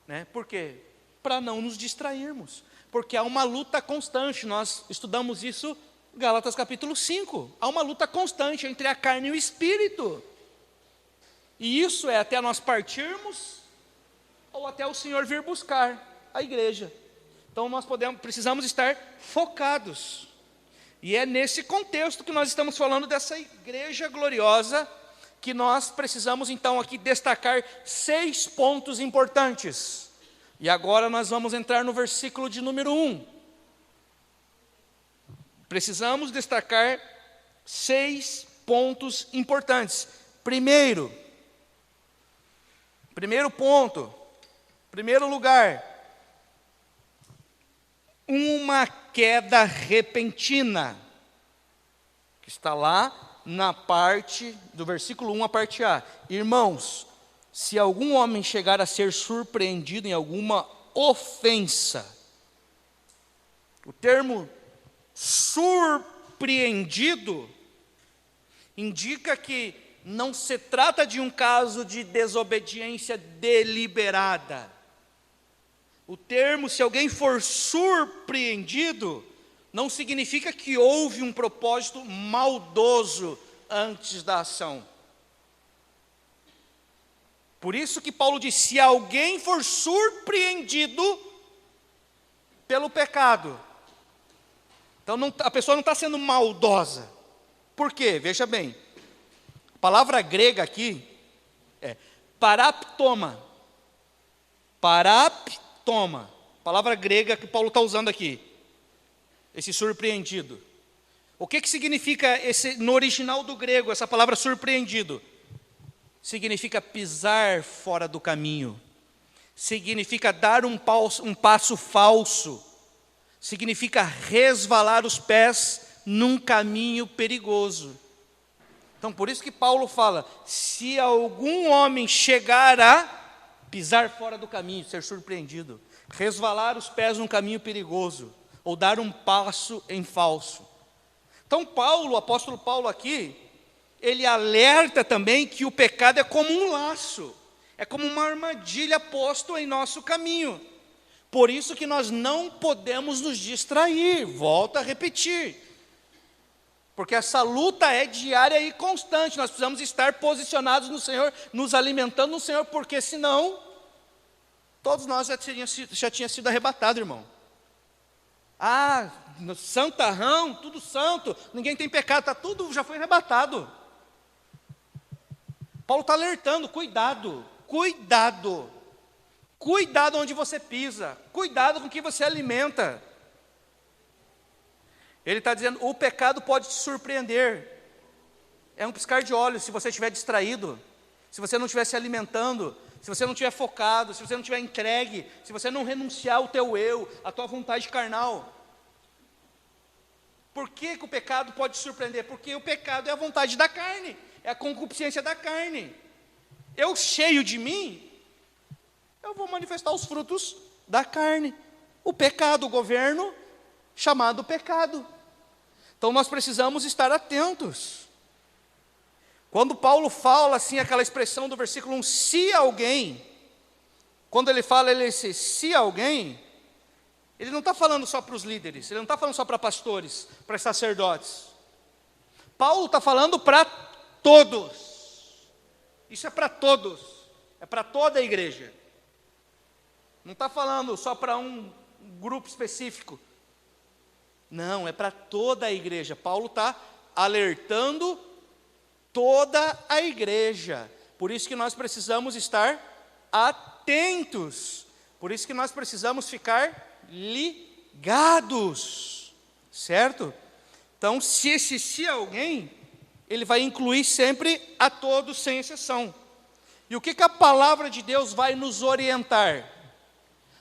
Né? Por quê? Para não nos distrairmos. Porque há uma luta constante, nós estudamos isso em Gálatas capítulo 5. Há uma luta constante entre a carne e o espírito. E isso é até nós partirmos, ou até o Senhor vir buscar a igreja. Então nós precisamos estar focados. E é nesse contexto que nós estamos falando dessa igreja gloriosa, que nós precisamos então aqui destacar 6 pontos importantes. E agora nós vamos entrar no versículo de número 1. Precisamos destacar 6 pontos importantes. Primeiro ponto, primeiro lugar, uma queda repentina, que está lá na parte do versículo 1, a parte A. Irmãos, se algum homem chegar a ser surpreendido em alguma ofensa, o termo surpreendido indica que não se trata de um caso de desobediência deliberada. O termo, se alguém for surpreendido, não significa que houve um propósito maldoso antes da ação. Por isso que Paulo diz, se alguém for surpreendido pelo pecado, então a pessoa não está sendo maldosa. Por quê? Veja bem, a palavra grega aqui é paraptoma. Paraptoma, palavra grega que Paulo está usando aqui, esse surpreendido. O que significa no original do grego, essa palavra surpreendido? Significa pisar fora do caminho, significa dar um passo falso, significa resvalar os pés num caminho perigoso. Então, por isso que Paulo fala, se algum homem chegar a pisar fora do caminho, ser surpreendido, resvalar os pés num caminho perigoso, ou dar um passo em falso. Então, o apóstolo Paulo aqui, ele alerta também que o pecado é como um laço, é como uma armadilha posto em nosso caminho. Por isso que nós não podemos nos distrair, volto a repetir. Porque essa luta é diária e constante, nós precisamos estar posicionados no Senhor, nos alimentando no Senhor, porque senão, todos nós já tinha sido arrebatados, irmão. Ah, santarrão, tudo santo, ninguém tem pecado, tudo já foi arrebatado. Paulo está alertando, cuidado onde você pisa, cuidado com o que você alimenta. Ele está dizendo, o pecado pode te surpreender, é um piscar de olhos, se você estiver distraído, se você não estiver se alimentando, se você não estiver focado, se você não estiver entregue, se você não renunciar ao teu eu, à tua vontade carnal. Por que o pecado pode te surpreender? Porque o pecado é a vontade da carne, é a concupiscência da carne. Eu cheio de mim, eu vou manifestar os frutos da carne. O pecado, o governo chamado pecado. Então nós precisamos estar atentos. Quando Paulo fala assim, aquela expressão do versículo 1, se alguém, quando ele fala se alguém, ele não está falando só para os líderes, ele não está falando só para pastores, para sacerdotes. Paulo está falando para todos. Isso é para todos, é para toda a igreja. Não está falando só para um grupo específico. Não, é para toda a igreja. Paulo está alertando toda a igreja. Por isso que nós precisamos estar atentos. Por isso que nós precisamos ficar ligados. Certo? Então, se alguém, ele vai incluir sempre a todos, sem exceção. E o que a palavra de Deus vai nos orientar?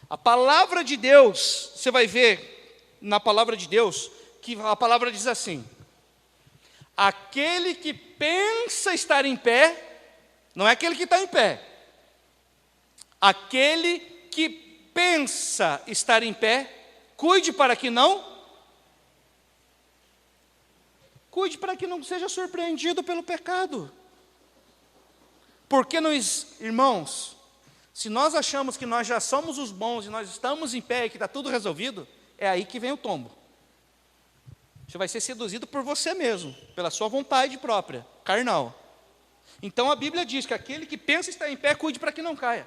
A palavra de Deus, você vai ver na palavra de Deus, que a palavra diz assim, aquele que pensa estar em pé, não é aquele que está em pé, aquele que pensa estar em pé, cuide para que não seja surpreendido pelo pecado. Porque irmãos, se nós achamos que nós já somos os bons e nós estamos em pé e que está tudo resolvido, é aí que vem o tombo. Você vai ser seduzido por você mesmo, pela sua vontade própria, carnal. Então a Bíblia diz que aquele que pensa estar em pé, cuide para que não caia.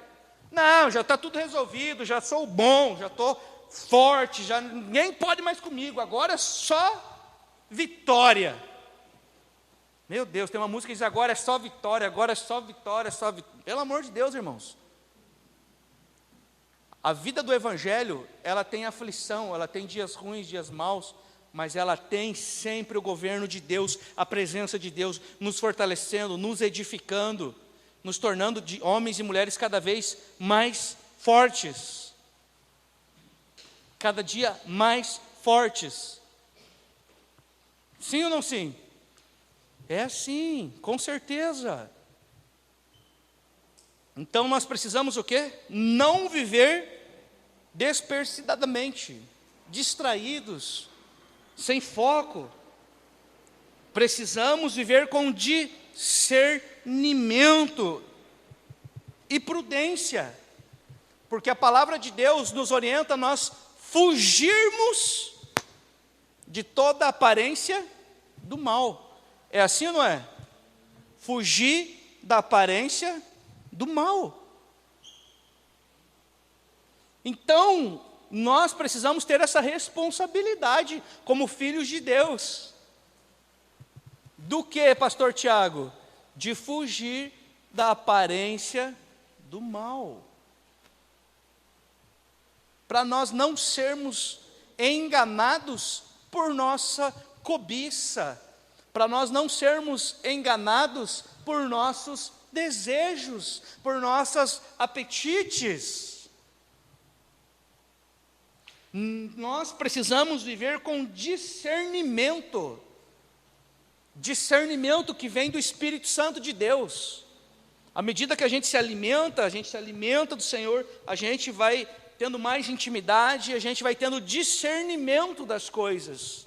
Não, já está tudo resolvido, já sou bom, já estou forte, já ninguém pode mais comigo, agora é só vitória. Meu Deus, tem uma música que diz agora é só vitória, agora é só vitória, só vitória. Pelo amor de Deus, irmãos. A vida do Evangelho, ela tem aflição, ela tem dias ruins, dias maus, mas ela tem sempre o governo de Deus, a presença de Deus, nos fortalecendo, nos edificando, nos tornando de homens e mulheres cada vez mais fortes. Cada dia mais fortes. Sim ou não sim? É sim, com certeza. Então nós precisamos o quê? Não viver despercidadamente, distraídos, sem foco. Precisamos viver com discernimento e prudência, porque a palavra de Deus nos orienta a nós fugirmos de toda aparência do mal. É assim ou não é? Fugir da aparência do mal. Então, nós precisamos ter essa responsabilidade como filhos de Deus. Do que, pastor Tiago? De fugir da aparência do mal. Para nós não sermos enganados por nossa cobiça, para nós não sermos enganados por nossos desejos, por nossos apetites. Nós precisamos viver com discernimento. Discernimento que vem do Espírito Santo de Deus. À medida que a gente se alimenta do Senhor, a gente vai tendo mais intimidade, a gente vai tendo discernimento das coisas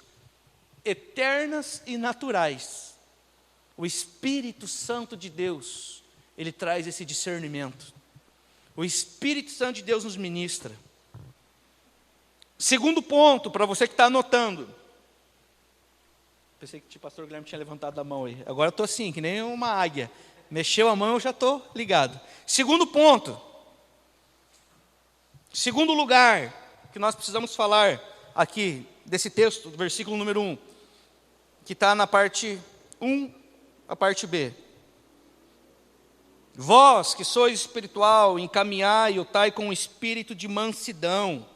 eternas e naturais. O Espírito Santo de Deus, ele traz esse discernimento. O Espírito Santo de Deus nos ministra. Segundo ponto, para você que está anotando. Pensei que o pastor Guilherme tinha levantado a mão aí. Agora eu estou assim, que nem uma águia. Mexeu a mão, eu já estou ligado. Segundo ponto. Segundo lugar que nós precisamos falar aqui, desse texto, do versículo número 1, que está na parte 1, a parte B. Vós que sois espiritual, encaminhai e lutai com o espírito de mansidão.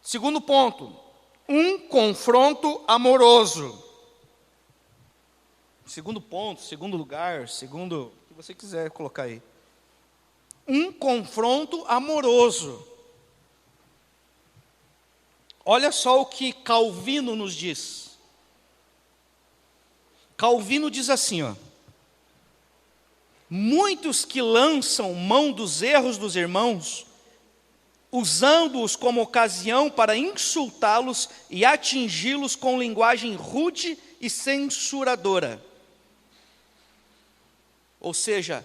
Segundo ponto, um confronto amoroso. Segundo ponto, segundo lugar, segundo o que você quiser colocar aí. Um confronto amoroso. Olha só o que Calvino nos diz. Calvino diz assim, ó: muitos que lançam mão dos erros dos irmãos, usando-os como ocasião para insultá-los e atingi-los com linguagem rude e censuradora. Ou seja,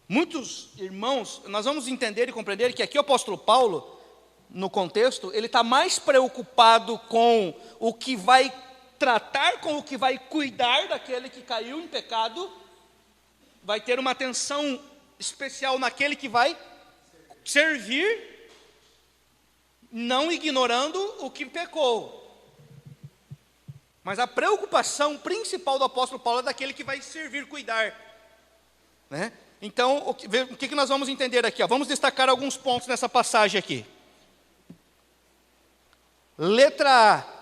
muitos irmãos, nós vamos entender e compreender que aqui o apóstolo Paulo, no contexto, ele está mais preocupado com o que vai tratar, com o que vai cuidar daquele que caiu em pecado, vai ter uma atenção especial naquele que vai servir, não ignorando o que pecou. Mas a preocupação principal do apóstolo Paulo é daquele que vai servir, cuidar, né? Então, o que nós vamos entender aqui? Vamos destacar alguns pontos nessa passagem aqui. Letra A.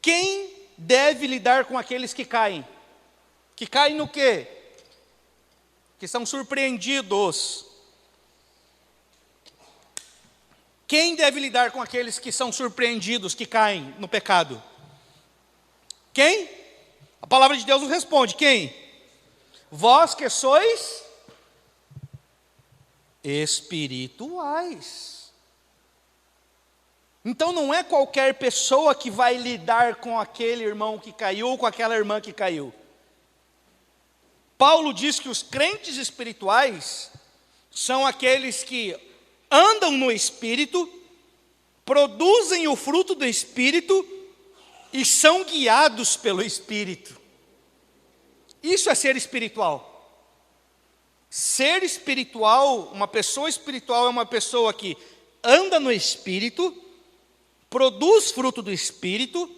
Quem deve lidar com aqueles que caem? Que caem no quê? Que são surpreendidos. Quem deve lidar com aqueles que são surpreendidos, que caem no pecado? Quem? A palavra de Deus nos responde. Quem? Vós que sois espirituais. Então não é qualquer pessoa que vai lidar com aquele irmão que caiu ou com aquela irmã que caiu. Paulo diz que os crentes espirituais são aqueles que andam no Espírito, produzem o fruto do Espírito e são guiados pelo Espírito. Isso é ser espiritual. Ser espiritual, uma pessoa espiritual é uma pessoa que anda no Espírito, produz fruto do Espírito,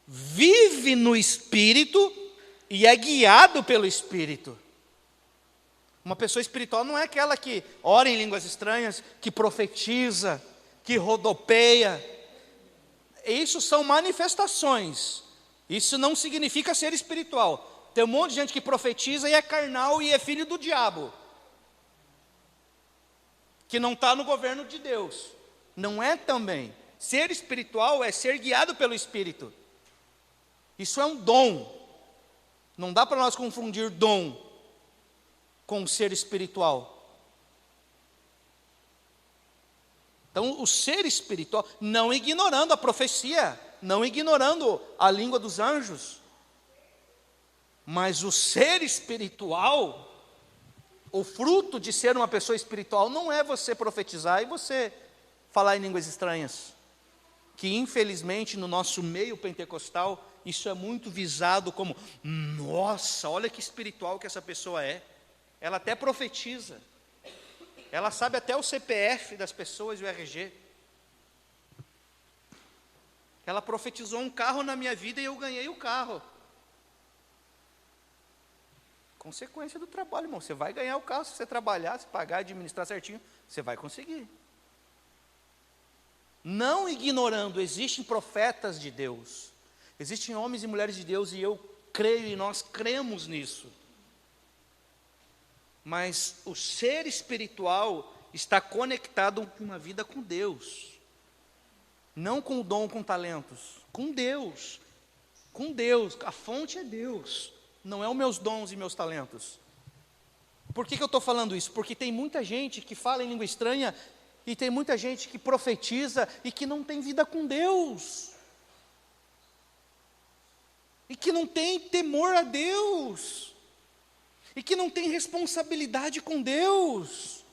vive no Espírito e é guiado pelo Espírito. Uma pessoa espiritual não é aquela que ora em línguas estranhas, que profetiza, que rodopeia. Isso são manifestações. Isso não significa ser espiritual. Tem um monte de gente que profetiza e é carnal e é filho do diabo, que não está no governo de Deus. Não é também. Ser espiritual é ser guiado pelo Espírito. Isso é um dom. Não dá para nós confundir dom com ser espiritual. Então, o ser espiritual, não ignorando a profecia, não ignorando a língua dos anjos, mas o ser espiritual, o fruto de ser uma pessoa espiritual, não é você profetizar e você falar em línguas estranhas, que infelizmente no nosso meio pentecostal, isso é muito visado como, nossa, olha que espiritual que essa pessoa é. Ela até profetiza, ela sabe até o CPF das pessoas e o RG. Ela profetizou um carro na minha vida e eu ganhei o carro. Consequência do trabalho, irmão. Você vai ganhar o carro se você trabalhar, se pagar, administrar certinho, você vai conseguir. Não ignorando, existem profetas de Deus, existem homens e mulheres de Deus, e eu creio e nós cremos nisso. Mas o ser espiritual está conectado com uma vida com Deus. Não com o dom, com talentos. Com Deus. Com Deus. A fonte é Deus. Não é os meus dons e meus talentos. Por que eu estou falando isso? Porque tem muita gente que fala em língua estranha e tem muita gente que profetiza e que não tem vida com Deus. E que não tem temor a Deus. E que não tem responsabilidade com Deus.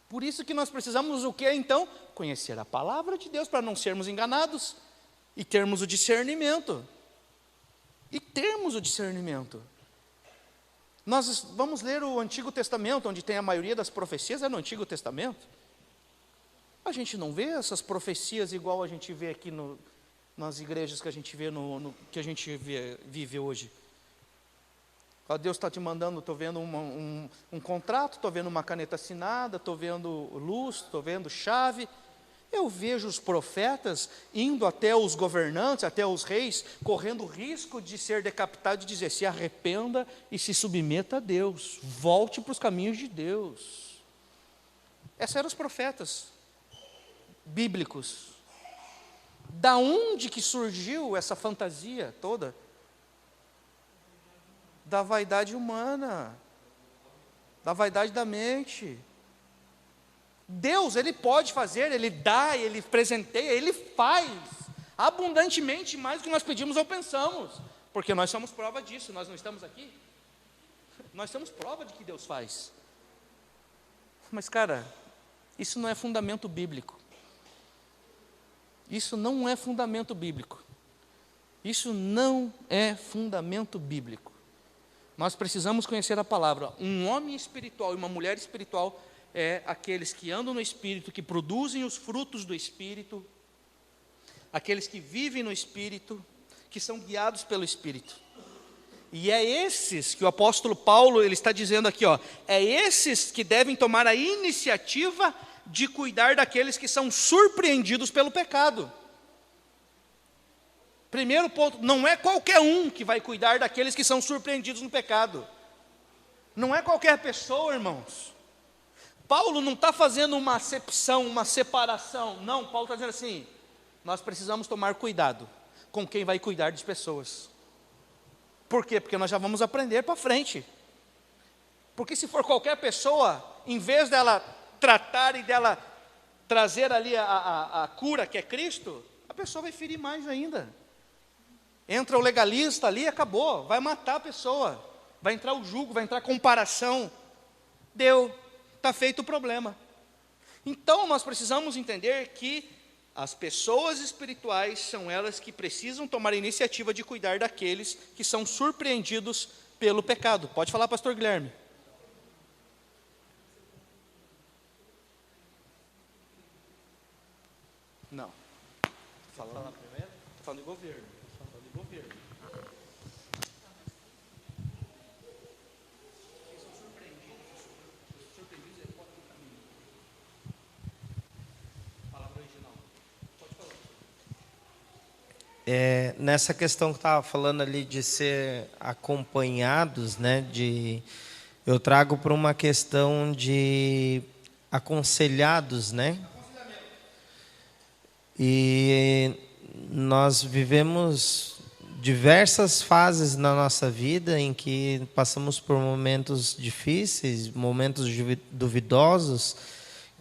Por isso que nós precisamos o que então? Conhecer a palavra de Deus para não sermos enganados. E termos o discernimento. E termos o discernimento. Nós vamos ler o Antigo Testamento, onde tem a maioria das profecias, é no Antigo Testamento. A gente não vê essas profecias igual a gente vê aqui nas igrejas que a gente vê, que a gente vive hoje. Deus está te mandando, estou vendo um contrato, estou vendo uma caneta assinada, estou vendo luz, estou vendo chave. Eu vejo os profetas indo até os governantes, até os reis, correndo o risco de ser decapitado e dizer: se arrependa e se submeta a Deus, volte para os caminhos de Deus. Esses eram os profetas bíblicos. Da onde que surgiu essa fantasia toda? Da vaidade humana, da vaidade da mente. Deus, Ele pode fazer, Ele dá, Ele presenteia, Ele faz abundantemente mais do que nós pedimos ou pensamos, porque nós somos prova disso. Nós não estamos aqui, nós somos prova de que Deus faz. Mas cara, isso não é fundamento bíblico. Isso não é fundamento bíblico. Isso não é fundamento bíblico. Nós precisamos conhecer a palavra. Um homem espiritual e uma mulher espiritual é aqueles que andam no Espírito, que produzem os frutos do Espírito, aqueles que vivem no Espírito, que são guiados pelo Espírito. E é esses que o apóstolo Paulo ele está dizendo aqui, é esses que devem tomar a iniciativa de cuidar daqueles que são surpreendidos pelo pecado. Primeiro ponto, não é qualquer um que vai cuidar daqueles que são surpreendidos no pecado. Não é qualquer pessoa, irmãos. Paulo não está fazendo uma acepção, uma separação. Não, Paulo está dizendo assim: nós precisamos tomar cuidado com quem vai cuidar das pessoas. Por quê? Porque nós já vamos aprender para frente. Porque se for qualquer pessoa, em vez dela tratar e dela trazer ali a cura que é Cristo, a pessoa vai ferir mais ainda. Entra o legalista ali, acabou, vai matar a pessoa. Vai entrar o jugo, vai entrar a comparação. Deu. Está feito o problema. Então nós precisamos entender que as pessoas espirituais são elas que precisam tomar a iniciativa de cuidar daqueles que são surpreendidos pelo pecado. Pode falar, pastor Guilherme. Não. Fala primeiro? Estou falando de governo. Nessa questão que estava falando ali de ser acompanhados, né, eu trago para uma questão de aconselhados, né? E nós vivemos diversas fases na nossa vida em que passamos por momentos difíceis, momentos duvidosos,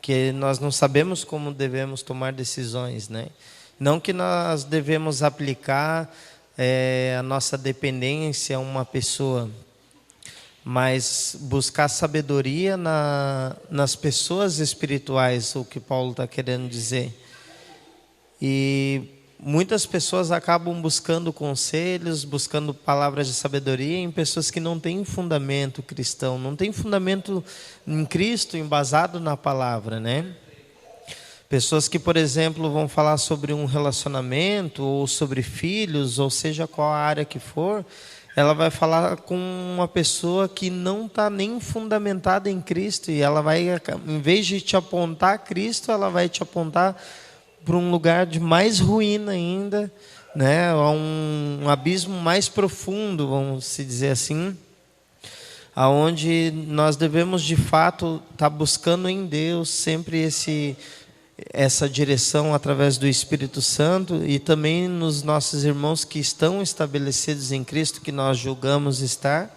que nós não sabemos como devemos tomar decisões, né? Não que nós devemos aplicar a nossa dependência a uma pessoa, mas buscar sabedoria nas pessoas espirituais, o que Paulo está querendo dizer. E muitas pessoas acabam buscando conselhos, buscando palavras de sabedoria em pessoas que não têm fundamento cristão, não têm fundamento em Cristo, embasado na palavra, né? Pessoas que, por exemplo, vão falar sobre um relacionamento, ou sobre filhos, ou seja qual a área que for, ela vai falar com uma pessoa que não está nem fundamentada em Cristo, e ela vai, em vez de te apontar a Cristo, ela vai te apontar para um lugar de mais ruína ainda, né? A um abismo mais profundo, vamos se dizer assim. aonde nós devemos de fato estar buscando em Deus sempre essa direção através do Espírito Santo, e também nos nossos irmãos que estão estabelecidos em Cristo, que nós julgamos estar,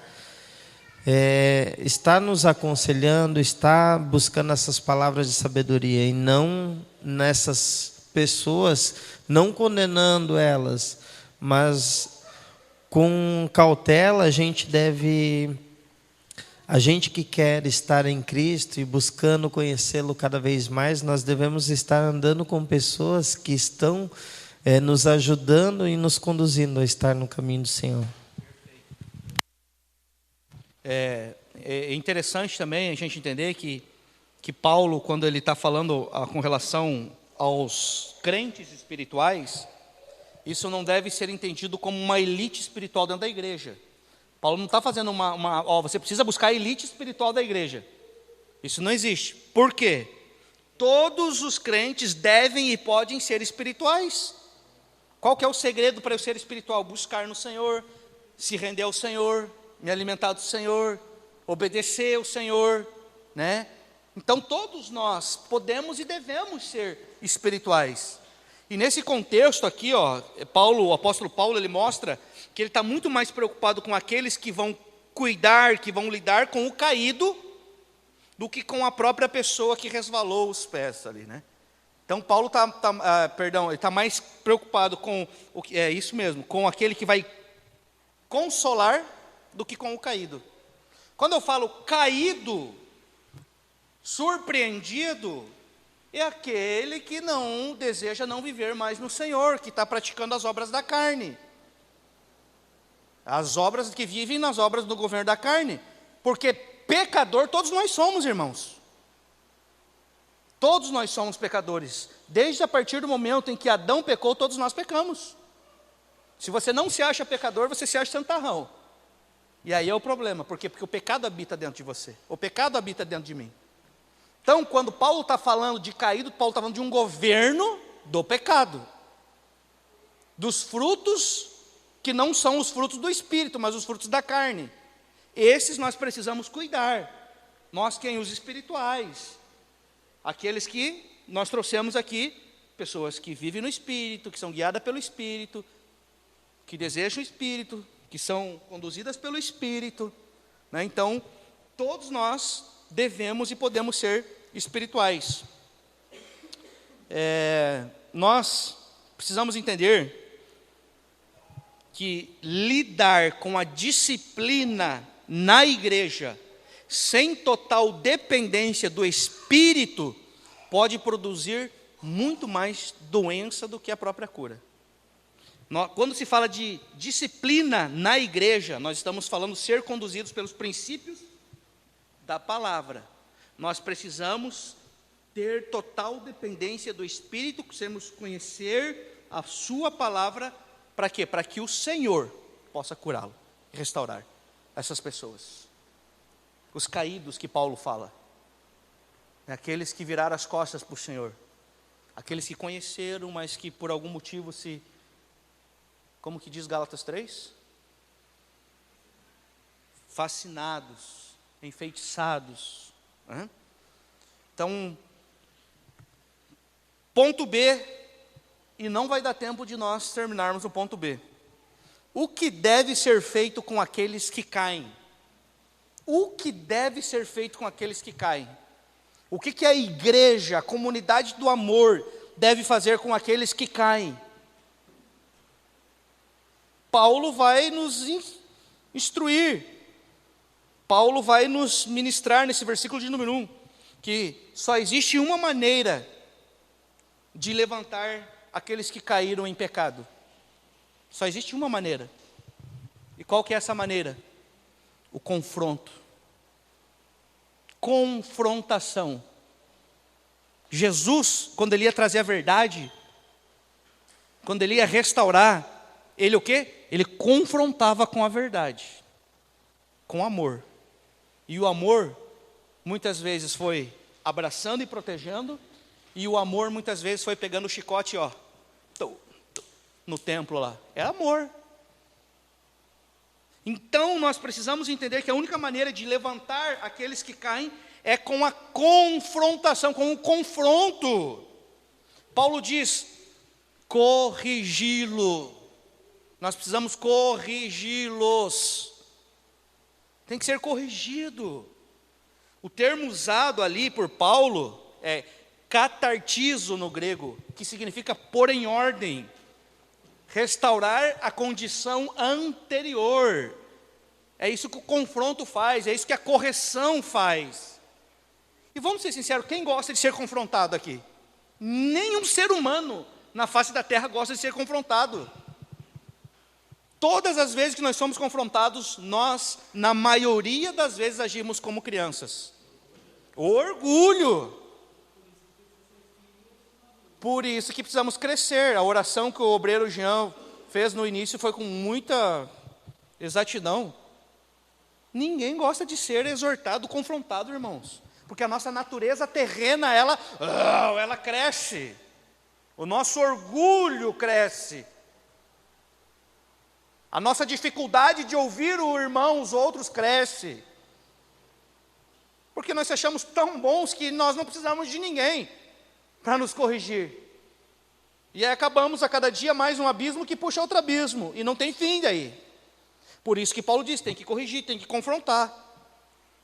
está nos aconselhando, está buscando essas palavras de sabedoria, e não nessas pessoas, não condenando elas, mas com cautela. A gente que quer estar em Cristo e buscando conhecê-lo cada vez mais, nós devemos estar andando com pessoas que estão nos ajudando e nos conduzindo a estar no caminho do Senhor. É interessante também a gente entender que Paulo, quando ele está falando com relação aos crentes espirituais, isso não deve ser entendido como uma elite espiritual dentro da igreja. Paulo não está fazendo você precisa buscar a elite espiritual da igreja. Isso não existe. Por quê? Todos os crentes devem e podem ser espirituais. Qual que é o segredo para eu ser espiritual? Buscar no Senhor, se render ao Senhor, me alimentar do Senhor, obedecer ao Senhor, né? Então todos nós podemos e devemos ser espirituais. E nesse contexto aqui, o apóstolo Paulo, ele mostra que ele está muito mais preocupado com aqueles que vão cuidar, que vão lidar com o caído, do que com a própria pessoa que resvalou os pés ali, né? Então Paulo ele está mais preocupado com isso mesmo, com aquele que vai consolar, do que com o caído. Quando eu falo caído, surpreendido, é aquele que não deseja não viver mais no Senhor, que está praticando as obras da carne. As obras que vivem nas obras do governo da carne. Porque pecador todos nós somos, irmãos. Todos nós somos pecadores. Desde a partir do momento em que Adão pecou, todos nós pecamos. Se você não se acha pecador, você se acha santarrão. E aí é o problema. Por quê? Porque o pecado habita dentro de você. O pecado habita dentro de mim. Então, quando Paulo está falando de caído, Paulo está falando de um governo do pecado. Dos frutos que não são os frutos do Espírito, mas os frutos da carne. Esses nós precisamos cuidar. Nós quem? Os espirituais. Aqueles que nós trouxemos aqui, pessoas que vivem no Espírito, que são guiadas pelo Espírito, que desejam o Espírito, que são conduzidas pelo Espírito, né? Então, todos nós devemos e podemos ser espirituais. Nós precisamos entender que lidar com a disciplina na igreja, sem total dependência do Espírito, pode produzir muito mais doença do que a própria cura. Quando se fala de disciplina na igreja, nós estamos falando ser conduzidos pelos princípios da palavra. Nós precisamos ter total dependência do Espírito, precisamos conhecer a sua palavra, para quê? Para que o Senhor possa curá-lo e restaurar essas pessoas. Os caídos que Paulo fala, aqueles que viraram as costas para o Senhor, aqueles que conheceram, mas que por algum motivo como que diz Gálatas 3? Fascinados, enfeitiçados. Então, ponto B, e não vai dar tempo de nós terminarmos o ponto B. O que deve ser feito com aqueles que caem? O que deve ser feito com aqueles que caem? O que a igreja, a comunidade do amor, deve fazer com aqueles que caem? Paulo vai nos instruir. Paulo vai nos ministrar nesse versículo de número 1, que só existe uma maneira de levantar aqueles que caíram em pecado. Só existe uma maneira. E qual que é essa maneira? O confronto. Confrontação. Jesus, quando ele ia trazer a verdade, quando ele ia restaurar, ele o quê? Ele confrontava com a verdade, com amor. E o amor, muitas vezes foi abraçando e protegendo, e o amor muitas vezes foi pegando o chicote, no templo lá. É amor. Então, nós precisamos entender que a única maneira de levantar aqueles que caem é com a confrontação, com o confronto. Paulo diz, corrigi-lo. Nós precisamos corrigi-los. Tem que ser corrigido. O termo usado ali por Paulo é catartizo no grego, que significa pôr em ordem, restaurar a condição anterior. É isso que o confronto faz, é isso que a correção faz. E vamos ser sinceros, quem gosta de ser confrontado aqui? Nenhum ser humano na face da terra gosta de ser confrontado. Todas as vezes que nós somos confrontados, nós, na maioria das vezes, agimos como crianças. Orgulho! Por isso que precisamos crescer. A oração que o obreiro Jean fez no início foi com muita exatidão. Ninguém gosta de ser exortado, confrontado, irmãos. Porque a nossa natureza terrena, ela cresce. O nosso orgulho cresce. A nossa dificuldade de ouvir o irmão, os outros, cresce. Porque nós achamos tão bons que nós não precisamos de ninguém para nos corrigir. E aí acabamos a cada dia mais um abismo que puxa outro abismo. E não tem fim daí. Por isso que Paulo diz, tem que corrigir, tem que confrontar.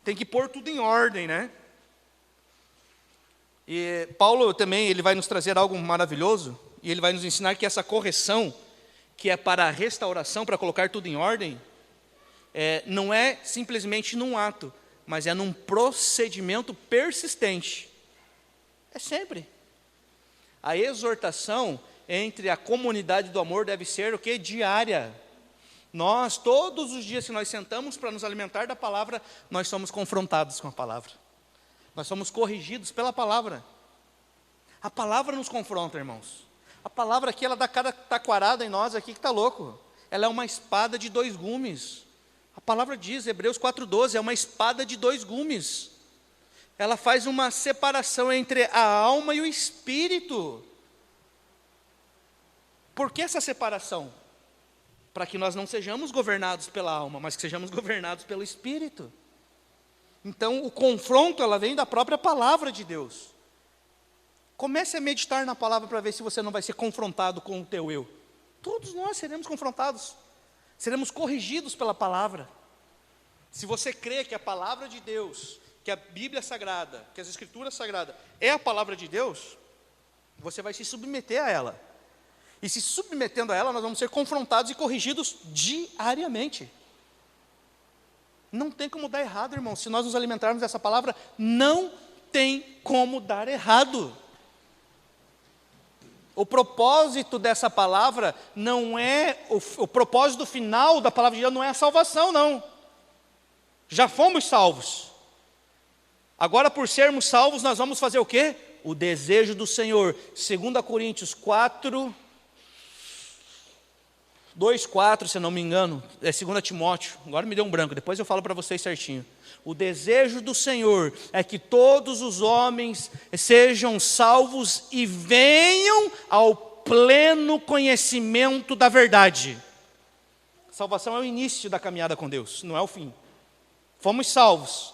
Tem que pôr tudo em ordem, né? E Paulo também, ele vai nos trazer algo maravilhoso. E ele vai nos ensinar que essa correção, que é para a restauração, para colocar tudo em ordem, não é simplesmente num ato, mas é num procedimento persistente. É sempre. A exortação entre a comunidade do amor deve ser o quê? Diária. Nós, todos os dias que nós sentamos para nos alimentar da palavra, nós somos confrontados com a palavra. Nós somos corrigidos pela palavra. A palavra nos confronta, irmãos. A palavra aqui, ela dá cada taquarada em nós aqui que está louco. Ela é uma espada de 2 gumes. A palavra diz, Hebreus 4,12, é uma espada de 2 gumes. Ela faz uma separação entre a alma e o espírito. Por que essa separação? Para que nós não sejamos governados pela alma, mas que sejamos governados pelo espírito. Então, o confronto, ela vem da própria palavra de Deus. Comece a meditar na palavra para ver se você não vai ser confrontado com o teu eu. Todos nós seremos confrontados. Seremos corrigidos pela palavra. Se você crê que a palavra de Deus, que a Bíblia Sagrada, que as Escrituras Sagradas é a palavra de Deus, você vai se submeter a ela. E se submetendo a ela, nós vamos ser confrontados e corrigidos diariamente. Não tem como dar errado, irmão. Se nós nos alimentarmos dessa palavra, não tem como dar errado. O propósito dessa palavra não é, o propósito final da palavra de Deus não é a salvação, não. Já fomos salvos. Agora, por sermos salvos, nós vamos fazer o quê? O desejo do Senhor. 2 Coríntios 4, 2:4, se não me engano, é 2 Timóteo, agora me deu um branco, depois eu falo para vocês certinho. O desejo do Senhor é que todos os homens sejam salvos e venham ao pleno conhecimento da verdade. Salvação é o início da caminhada com Deus, não é o fim. Fomos salvos,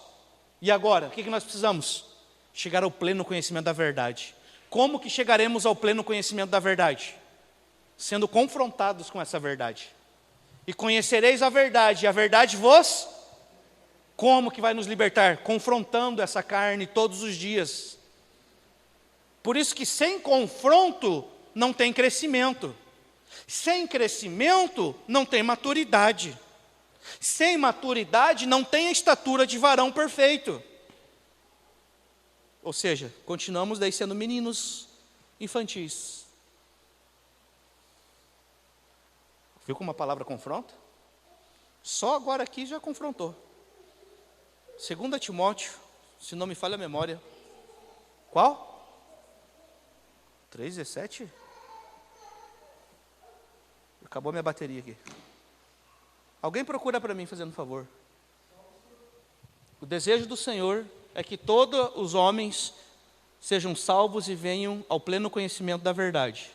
e agora, o que nós precisamos? Chegar ao pleno conhecimento da verdade. Como que chegaremos ao pleno conhecimento da verdade? Sendo confrontados com essa verdade. E conhecereis a verdade, e a verdade vos... Como que vai nos libertar? Confrontando essa carne todos os dias. Por isso que sem confronto não tem crescimento. Sem crescimento não tem maturidade. Sem maturidade não tem a estatura de varão perfeito. Ou seja, continuamos daí sendo meninos infantis. Viu como a palavra confronta? Só agora aqui já confrontou. 2 Timóteo, se não me falha a memória. Qual? 3:17? Acabou minha bateria aqui. Alguém procura para mim, fazendo um favor. O desejo do Senhor é que todos os homens sejam salvos e venham ao pleno conhecimento da verdade.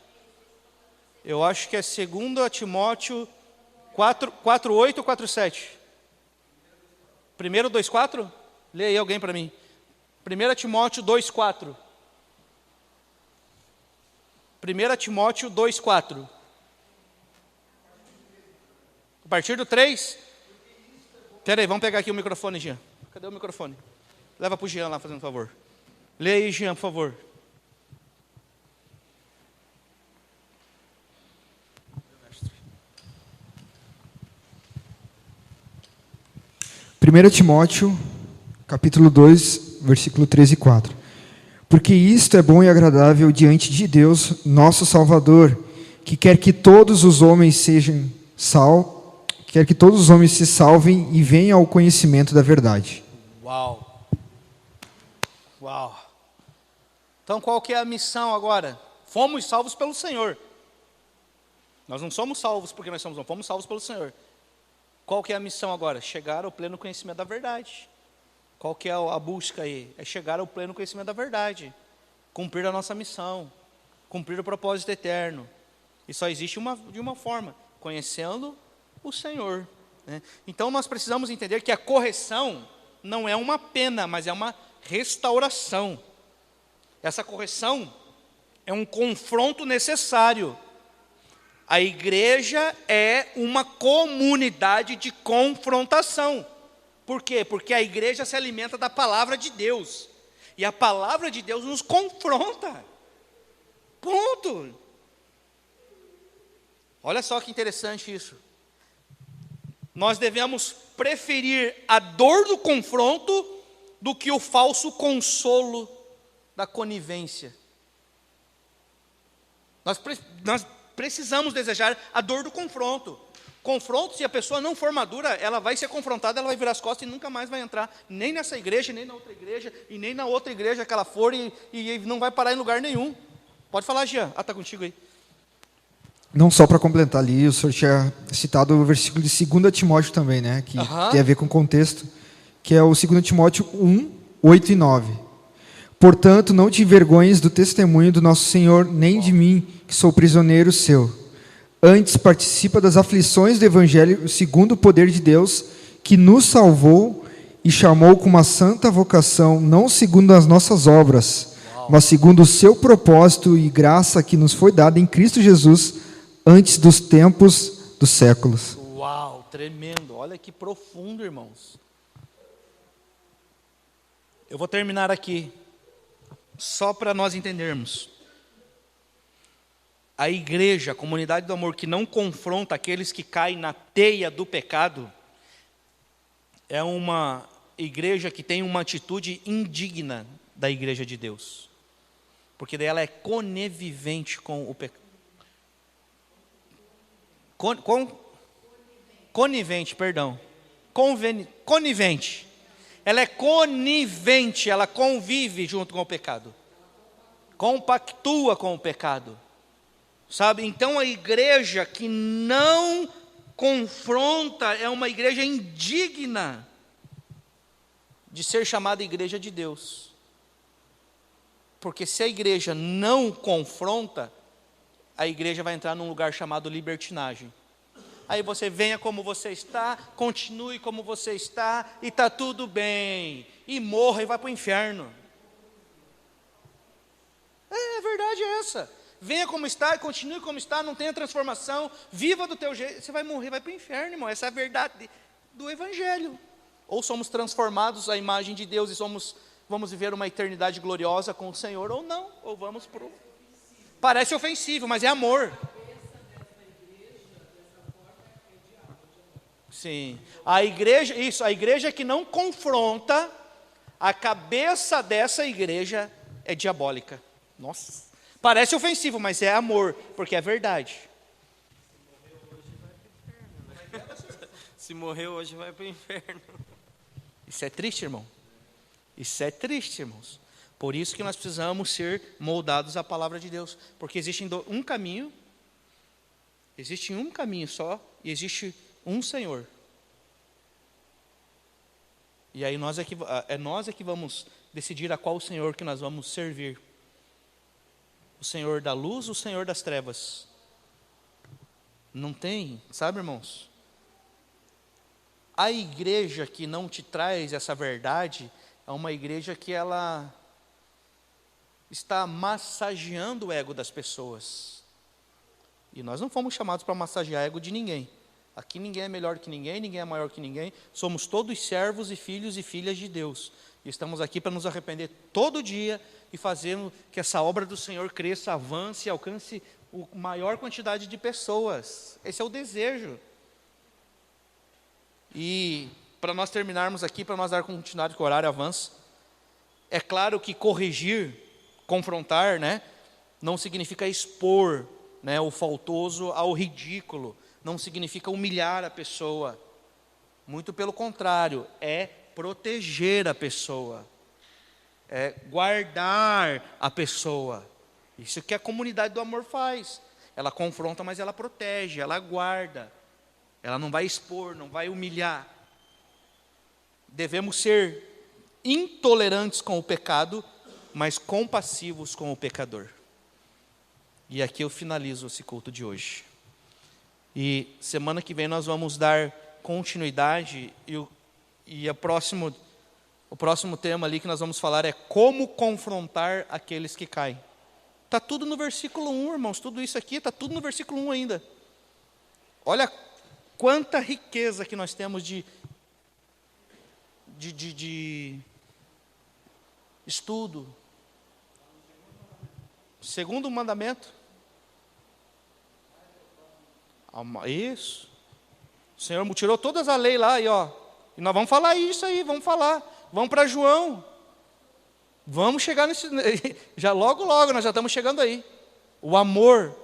Eu acho que é 2 Timóteo 4:8 ou 4:7? Primeiro 2:4? Lê aí alguém para mim. 1 Timóteo 2:4. 1 Timóteo 2:4. A partir do 3? Espera aí, vamos pegar aqui o microfone, Jean. Cadê o microfone? Leva para o Jean lá, fazendo um favor. Lê aí, Jean, por favor. Primeiro Timóteo, capítulo 2, versículo 13 e 4. Porque isto é bom e agradável diante de Deus, nosso Salvador, que quer que todos os homens se salvem e venham ao conhecimento da verdade. Uau! Uau! Então qual que é a missão agora? Fomos salvos pelo Senhor. Nós não somos salvos porque nós somos, fomos salvos pelo Senhor. Qual que é a missão agora? Chegar ao pleno conhecimento da verdade. Qual que é a busca aí? É chegar ao pleno conhecimento da verdade. Cumprir a nossa missão. Cumprir o propósito eterno. E só existe de uma forma, conhecendo o Senhor. Né? Então nós precisamos entender que a correção não é uma pena, mas é uma restauração. Essa correção é um confronto necessário. A igreja é uma comunidade de confrontação. Por quê? Porque a igreja se alimenta da palavra de Deus. E a palavra de Deus nos confronta. Ponto. Olha só que interessante isso. Nós devemos preferir a dor do confronto do que o falso consolo da conivência. Nós precisamos desejar a dor do confronto. Confronto, se a pessoa não for madura, ela vai ser confrontada, ela vai virar as costas e nunca mais vai entrar, nem nessa igreja, nem na outra igreja, e nem na outra igreja que ela for, e não vai parar em lugar nenhum. Pode falar, Jean. Está contigo aí. Não só para completar ali, o senhor tinha citado o versículo de 2 Timóteo também, né? Que tem a ver com o contexto, que é o 2 Timóteo 1, 8 e 9. Portanto, não te envergonhes do testemunho do nosso Senhor, nem de mim, que sou prisioneiro seu. Antes participa das aflições do Evangelho, segundo o poder de Deus, que nos salvou e chamou com uma santa vocação, não segundo as nossas obras, mas segundo o seu propósito e graça que nos foi dada em Cristo Jesus, antes dos tempos dos séculos. Uau, tremendo. Olha que profundo, irmãos. Eu vou terminar aqui, só para nós entendermos. A igreja, a comunidade do amor que não confronta aqueles que caem na teia do pecado, é uma igreja que tem uma atitude indigna da igreja de Deus. Porque daí ela é conivente com o pecado. Conivente. Ela é conivente, ela convive junto com o pecado. Compactua com o pecado. Sabe? Então a igreja que não confronta é uma igreja indigna de ser chamada igreja de Deus. Porque se a igreja não confronta, a igreja vai entrar num lugar chamado libertinagem. Aí você venha como você está, continue como você está, e está tudo bem. E morra e vai para o inferno. A verdade é essa. Venha como está e continue como está, não tenha transformação, viva do teu jeito, você vai morrer, vai para o inferno, irmão. Essa é a verdade do Evangelho. Ou somos transformados à imagem de Deus e vamos viver uma eternidade gloriosa com o Senhor, ou não, ou vamos para o... Parece ofensivo, mas é amor. Sim, a igreja que não confronta, a cabeça dessa igreja é diabólica. Nossa, parece ofensivo, mas é amor, porque é verdade. Se morrer hoje vai para o inferno. Isso é triste, irmão. Isso é triste, irmãos. Por isso que nós precisamos ser moldados à palavra de Deus, porque existe um caminho só, e existe um Senhor. E aí nós é que vamos decidir a qual Senhor que nós vamos servir. O Senhor da luz, o Senhor das trevas. Não tem, sabe, irmãos? A igreja que não te traz essa verdade é uma igreja que ela está massageando o ego das pessoas. E nós não fomos chamados para massagear o ego de ninguém. Aqui ninguém é melhor que ninguém, ninguém é maior que ninguém. Somos todos servos e filhos e filhas de Deus. E estamos aqui para nos arrepender todo dia e fazer que essa obra do Senhor cresça, avance e alcance a maior quantidade de pessoas. Esse é o desejo. E para nós terminarmos aqui, para nós dar continuidade que o horário avança, é claro que corrigir, confrontar, né, não significa expor, né, o faltoso ao ridículo, não significa humilhar a pessoa. Muito pelo contrário, é proteger a pessoa, é guardar a pessoa. Isso que a comunidade do amor faz. Ela confronta, mas ela protege, ela guarda. Ela não vai expor, não vai humilhar. Devemos ser intolerantes com o pecado, mas compassivos com o pecador. E aqui eu finalizo esse culto de hoje. E semana que vem nós vamos dar continuidade e o próximo tema ali que nós vamos falar é como confrontar aqueles que caem. Está tudo no versículo 1, irmãos, tudo isso aqui está tudo no versículo 1 ainda. Olha quanta riqueza que nós temos de estudo. Segundo mandamento. Isso. O Senhor tirou todas as leis lá, e nós vamos falar isso aí, vamos falar. Vamos para João. Vamos chegar nesse. Já logo, nós já estamos chegando aí. O amor.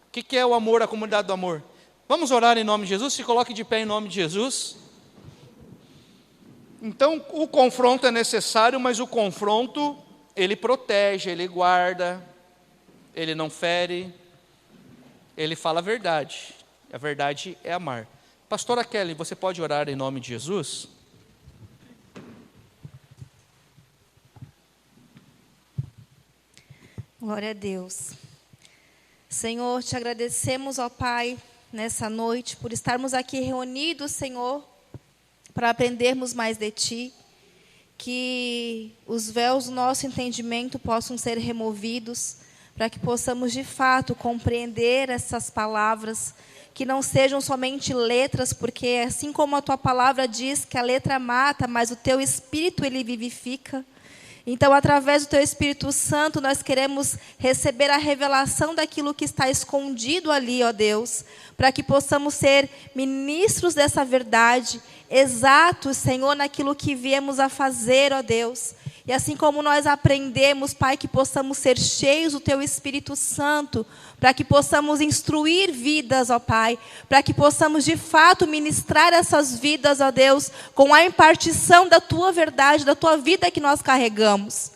O que é o amor, a comunidade do amor? Vamos orar em nome de Jesus? Se coloque de pé em nome de Jesus. Então, o confronto é necessário, mas o confronto, ele protege, ele guarda, ele não fere, ele fala a verdade. A verdade é amar. Pastora Kelly, você pode orar em nome de Jesus? Glória a Deus. Senhor, te agradecemos, ó Pai, nessa noite, por estarmos aqui reunidos, Senhor, para aprendermos mais de Ti, que os véus do nosso entendimento possam ser removidos, para que possamos de fato compreender essas palavras, que não sejam somente letras, porque assim como a Tua palavra diz que a letra mata, mas o Teu Espírito ele vivifica. Então, através do Teu Espírito Santo, nós queremos receber a revelação daquilo que está escondido ali, ó Deus, para que possamos ser ministros dessa verdade, exatos, Senhor, naquilo que viemos a fazer, ó Deus. E assim como nós aprendemos, Pai, que possamos ser cheios do Teu Espírito Santo, para que possamos instruir vidas, ó Pai, para que possamos de fato ministrar essas vidas, ó Deus, com a impartição da Tua verdade, da Tua vida que nós carregamos.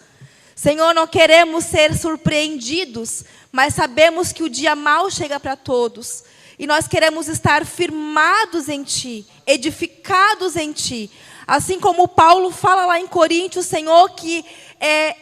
Senhor, não queremos ser surpreendidos, mas sabemos que o dia mau chega para todos. E nós queremos estar firmados em Ti, edificados em Ti. Assim como Paulo fala lá em Coríntios, Senhor, que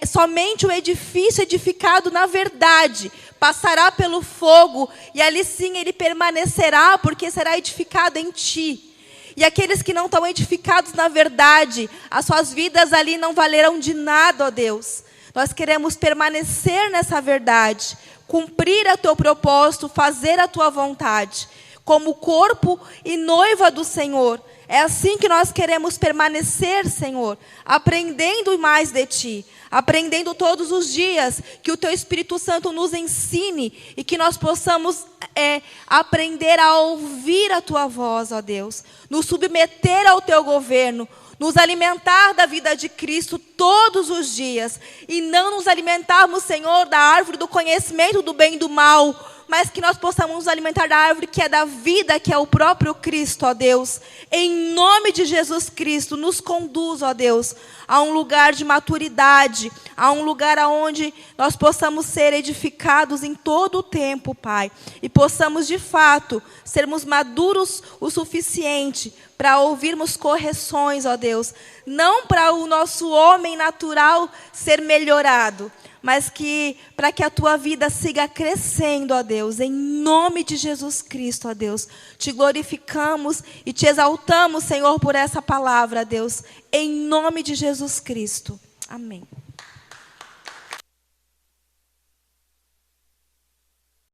somente o edifício edificado na verdade passará pelo fogo, e ali sim ele permanecerá, porque será edificado em Ti. E aqueles que não estão edificados na verdade, as suas vidas ali não valerão de nada, ó Deus. Nós queremos permanecer nessa verdade, cumprir o Teu propósito, fazer a Tua vontade, como corpo e noiva do Senhor. É assim que nós queremos permanecer, Senhor, aprendendo mais de Ti, aprendendo todos os dias, que o Teu Espírito Santo nos ensine e que nós possamos aprender a ouvir a Tua voz, ó Deus, nos submeter ao Teu governo, nos alimentar da vida de Cristo todos os dias e não nos alimentarmos, Senhor, da árvore do conhecimento do bem e do mal, mas que nós possamos nos alimentar da árvore que é da vida, que é o próprio Cristo, ó Deus. Em nome de Jesus Cristo, nos conduz, ó Deus, a um lugar de maturidade, a um lugar onde nós possamos ser edificados em todo o tempo, Pai, e possamos de fato sermos maduros o suficiente para ouvirmos correções, ó Deus, não para o nosso homem natural ser melhorado, mas que para que a tua vida siga crescendo, ó Deus, em nome de Jesus Cristo, ó Deus. Te glorificamos e te exaltamos, Senhor, por essa palavra, Deus, em nome de Jesus Cristo. Amém.